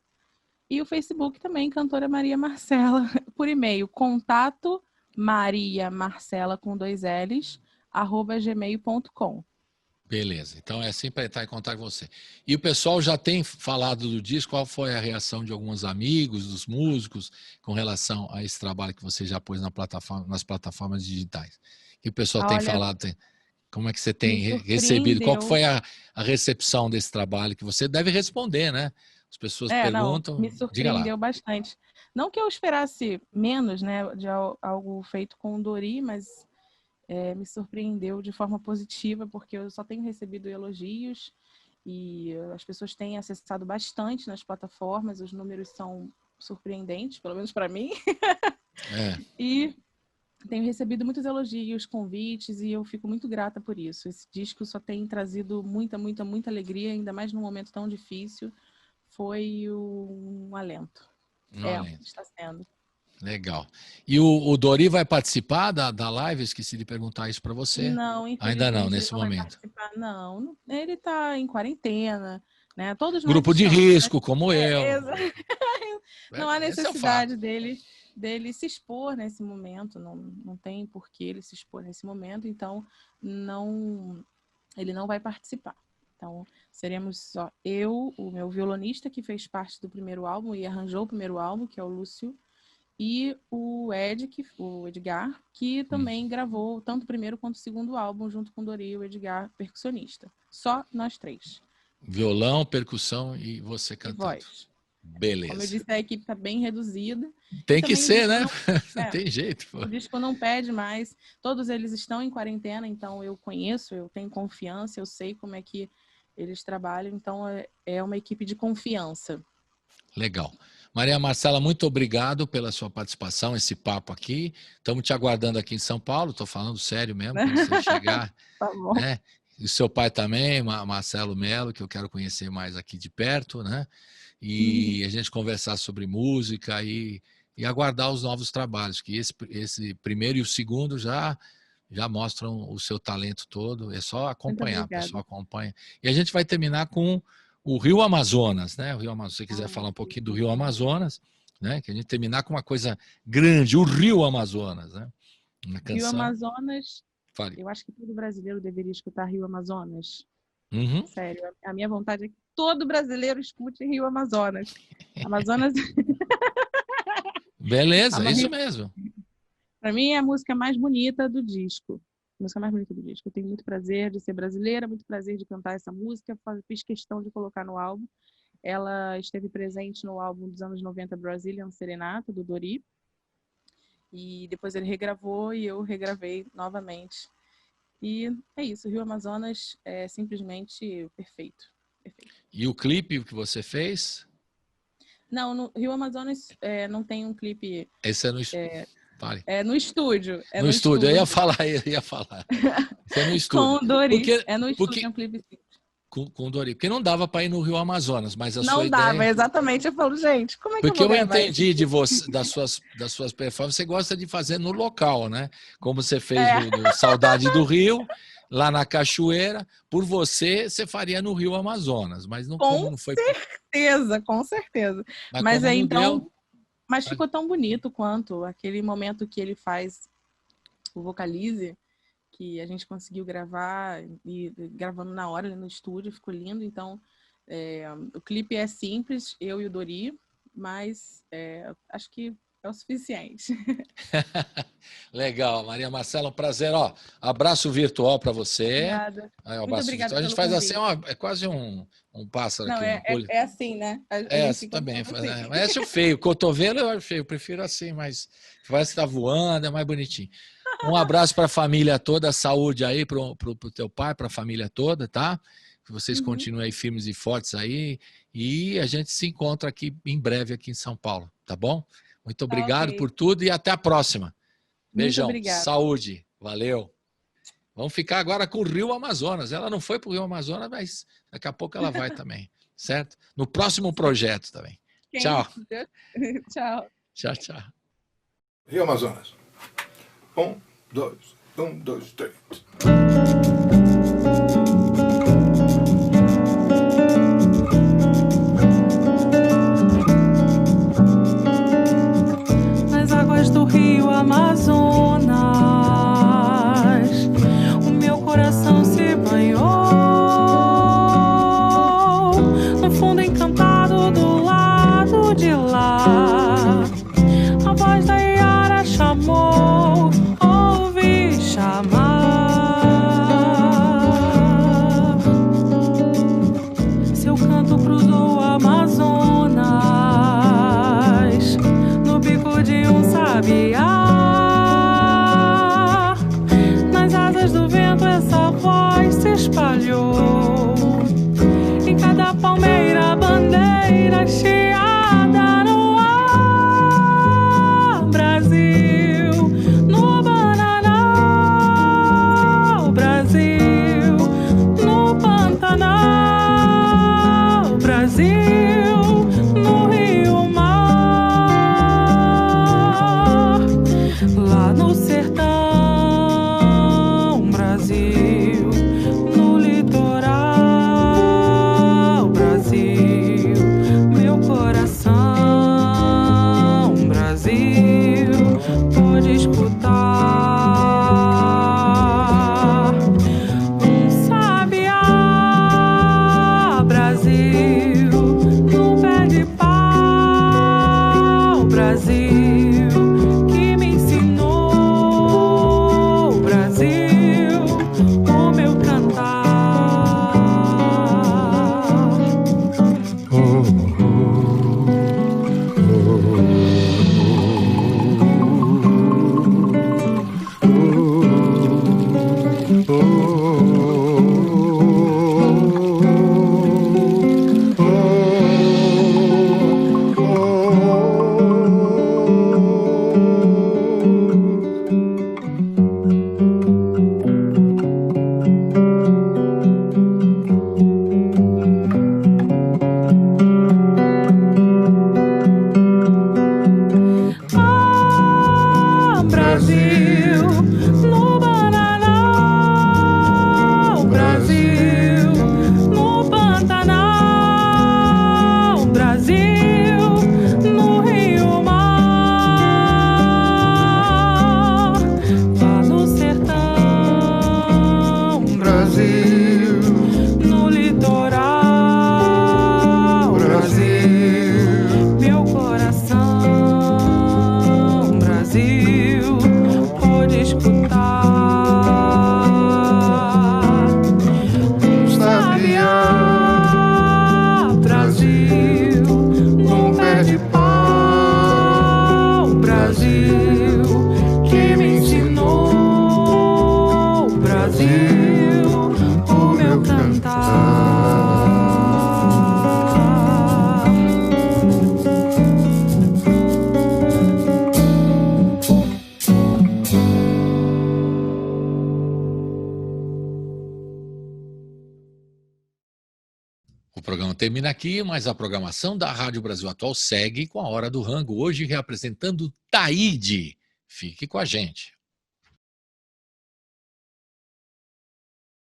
E o Facebook também, Cantora Maria Marcela, por e-mail, contato mariamarcela, com 2 L's, @gmail.com. Beleza, então é assim para entrar em contato com você. E o pessoal já tem falado do disco, qual foi a reação de alguns amigos, dos músicos, com relação a esse trabalho que você já pôs nas plataformas digitais? O que o pessoal tem falado? Como é que você tem recebido? Qual foi a recepção desse trabalho que você deve responder, né? as pessoas Não, perguntam. me Diga lá. surpreendeu bastante. Não que eu esperasse menos, né, de algo feito com o Dori, mas me surpreendeu de forma positiva, porque eu só tenho recebido elogios e as pessoas têm acessado bastante nas plataformas, os números são surpreendentes, pelo menos para mim. E tenho recebido muitos elogios, convites, e eu fico muito grata por isso. Esse disco só tem trazido muita, muita, muita alegria, ainda mais num momento tão difícil. Foi um alento. Está sendo. Legal. E o Dori vai participar da live? Esqueci de perguntar isso para você. Não, ainda não, nesse ele não momento. vai participar, não. Ele está em quarentena, né? Todos nós Grupo de estamos, risco, como eu. Não há necessidade dele se expor nesse momento, não tem por que ele se expor nesse momento, então ele não vai participar. Então, seremos só eu, o meu violonista, que fez parte do primeiro álbum e arranjou o primeiro álbum, que é o Lúcio, e o Edgar, que também gravou tanto o primeiro quanto o segundo álbum, junto com o Dori e o Edgar, percussionista. Só nós três. Violão, percussão e você cantando. E voz. Beleza. Como eu disse, a equipe está bem reduzida. Tem que ser, né? Não tem jeito. Pô. O disco não pede mais. Todos eles estão em quarentena, então eu conheço, eu tenho confiança, eu sei como é que eles trabalham, então é uma equipe de confiança. Legal. Maria Marcela, muito obrigado pela sua participação, esse papo aqui. Estamos te aguardando aqui em São Paulo, estou falando sério mesmo, quando você chegar. Tá bom. Né? E o seu pai também, Marcelo Melo, que eu quero conhecer mais aqui de perto, né? E a gente conversar sobre música e aguardar os novos trabalhos, que esse primeiro e o segundo já mostram o seu talento todo, é só acompanhar, o pessoal acompanha. E a gente vai terminar com o Rio Amazonas, né? O Rio Amazonas, se você quiser falar um pouquinho do Rio Amazonas, né? Que a gente terminar com uma coisa grande, o Rio Amazonas, né? Uma canção. Rio Amazonas, Fale. eu acho que todo brasileiro deveria escutar Rio Amazonas. Uhum. Sério, a minha vontade é que todo brasileiro escute Rio Amazonas. Amazonas... Beleza, é isso mesmo. Para mim é a música mais bonita do disco. A música mais bonita do disco. Eu tenho muito prazer de ser brasileira, muito prazer de cantar essa música. Fiz questão de colocar no álbum. Ela esteve presente no álbum dos anos 90, Brazilian Serenata, do Dori. E depois ele regravou e eu regravei novamente. E é isso, Rio Amazonas é simplesmente perfeito. E o clipe que você fez? Não, no Rio Amazonas não tem um clipe... Esse é no estúdio. É no estúdio. No estúdio, eu ia falar. Isso é no estúdio. Com o Dori, no estúdio, porque, é um clipe sim. Com o Dori, porque não dava para ir no Rio Amazonas, mas a sua ideia... Não dava, exatamente. Eu falo, gente, como é que porque eu vou eu entendi das suas performances, você gosta de fazer no local, né? Como você fez no Saudade do Rio, lá na Cachoeira, por você faria no Rio Amazonas, mas não, como não foi... Com certeza. Mas aí, então... Deu... Mas ficou tão bonito quanto aquele momento que ele faz o Vocalize, que a gente conseguiu gravar, e gravando na hora no estúdio, ficou lindo. Então, o clipe é simples, eu e o Dori, mas acho que é o suficiente. Legal, Maria Marcela, um prazer. Abraço virtual para você. Obrigada. Muito obrigada. A gente faz convite. Assim, é quase um pássaro. Não, aqui. É assim, né? Também. Acho feio. Cotovelo eu acho feio. Eu prefiro assim, mas parece que está voando, é mais bonitinho. Um abraço para a família toda, saúde aí pro teu pai, para a família toda, tá? Que vocês continuem aí firmes e fortes aí. E a gente se encontra aqui em breve aqui em São Paulo, tá bom? Muito obrigado por tudo e até a próxima. Beijão, saúde, valeu. Vamos ficar agora com o Rio Amazonas. Ela não foi para o Rio Amazonas, mas daqui a pouco ela vai também, certo? No próximo projeto também. Tchau. Tchau. Rio Amazonas. 1, 2, 3. Do Rio Amazonas, o meu coração se banhou no fundo encantado do lado de lá. A voz da Iara chamou, ouvi chamar. chiada no ar, Brasil, no Bananal, Brasil, no Pantanal, Brasil, no Rio Mar, lá no sertão, Brasil, no litoral, Brasil, meu coração, Brasil, pode escutar um sabiá, Brasil, no pé de pau, Brasil, que me ensinou, Brasil, o meu cantar. Brasil, no Bananal, Brasil, no Pantanal, Brasil, no Rio Mar, lá no sertão, Brasil, no litoral, Brasil, meu coração, Brasil, pode escutar um sabiá, Brasil, num pé de pau, Brasil, que me ensinou, Brasil, o meu cantar. O programa termina aqui, mas a programação da Rádio Brasil Atual segue com a Hora do Rango, hoje reapresentando Taíde. Fique com a gente.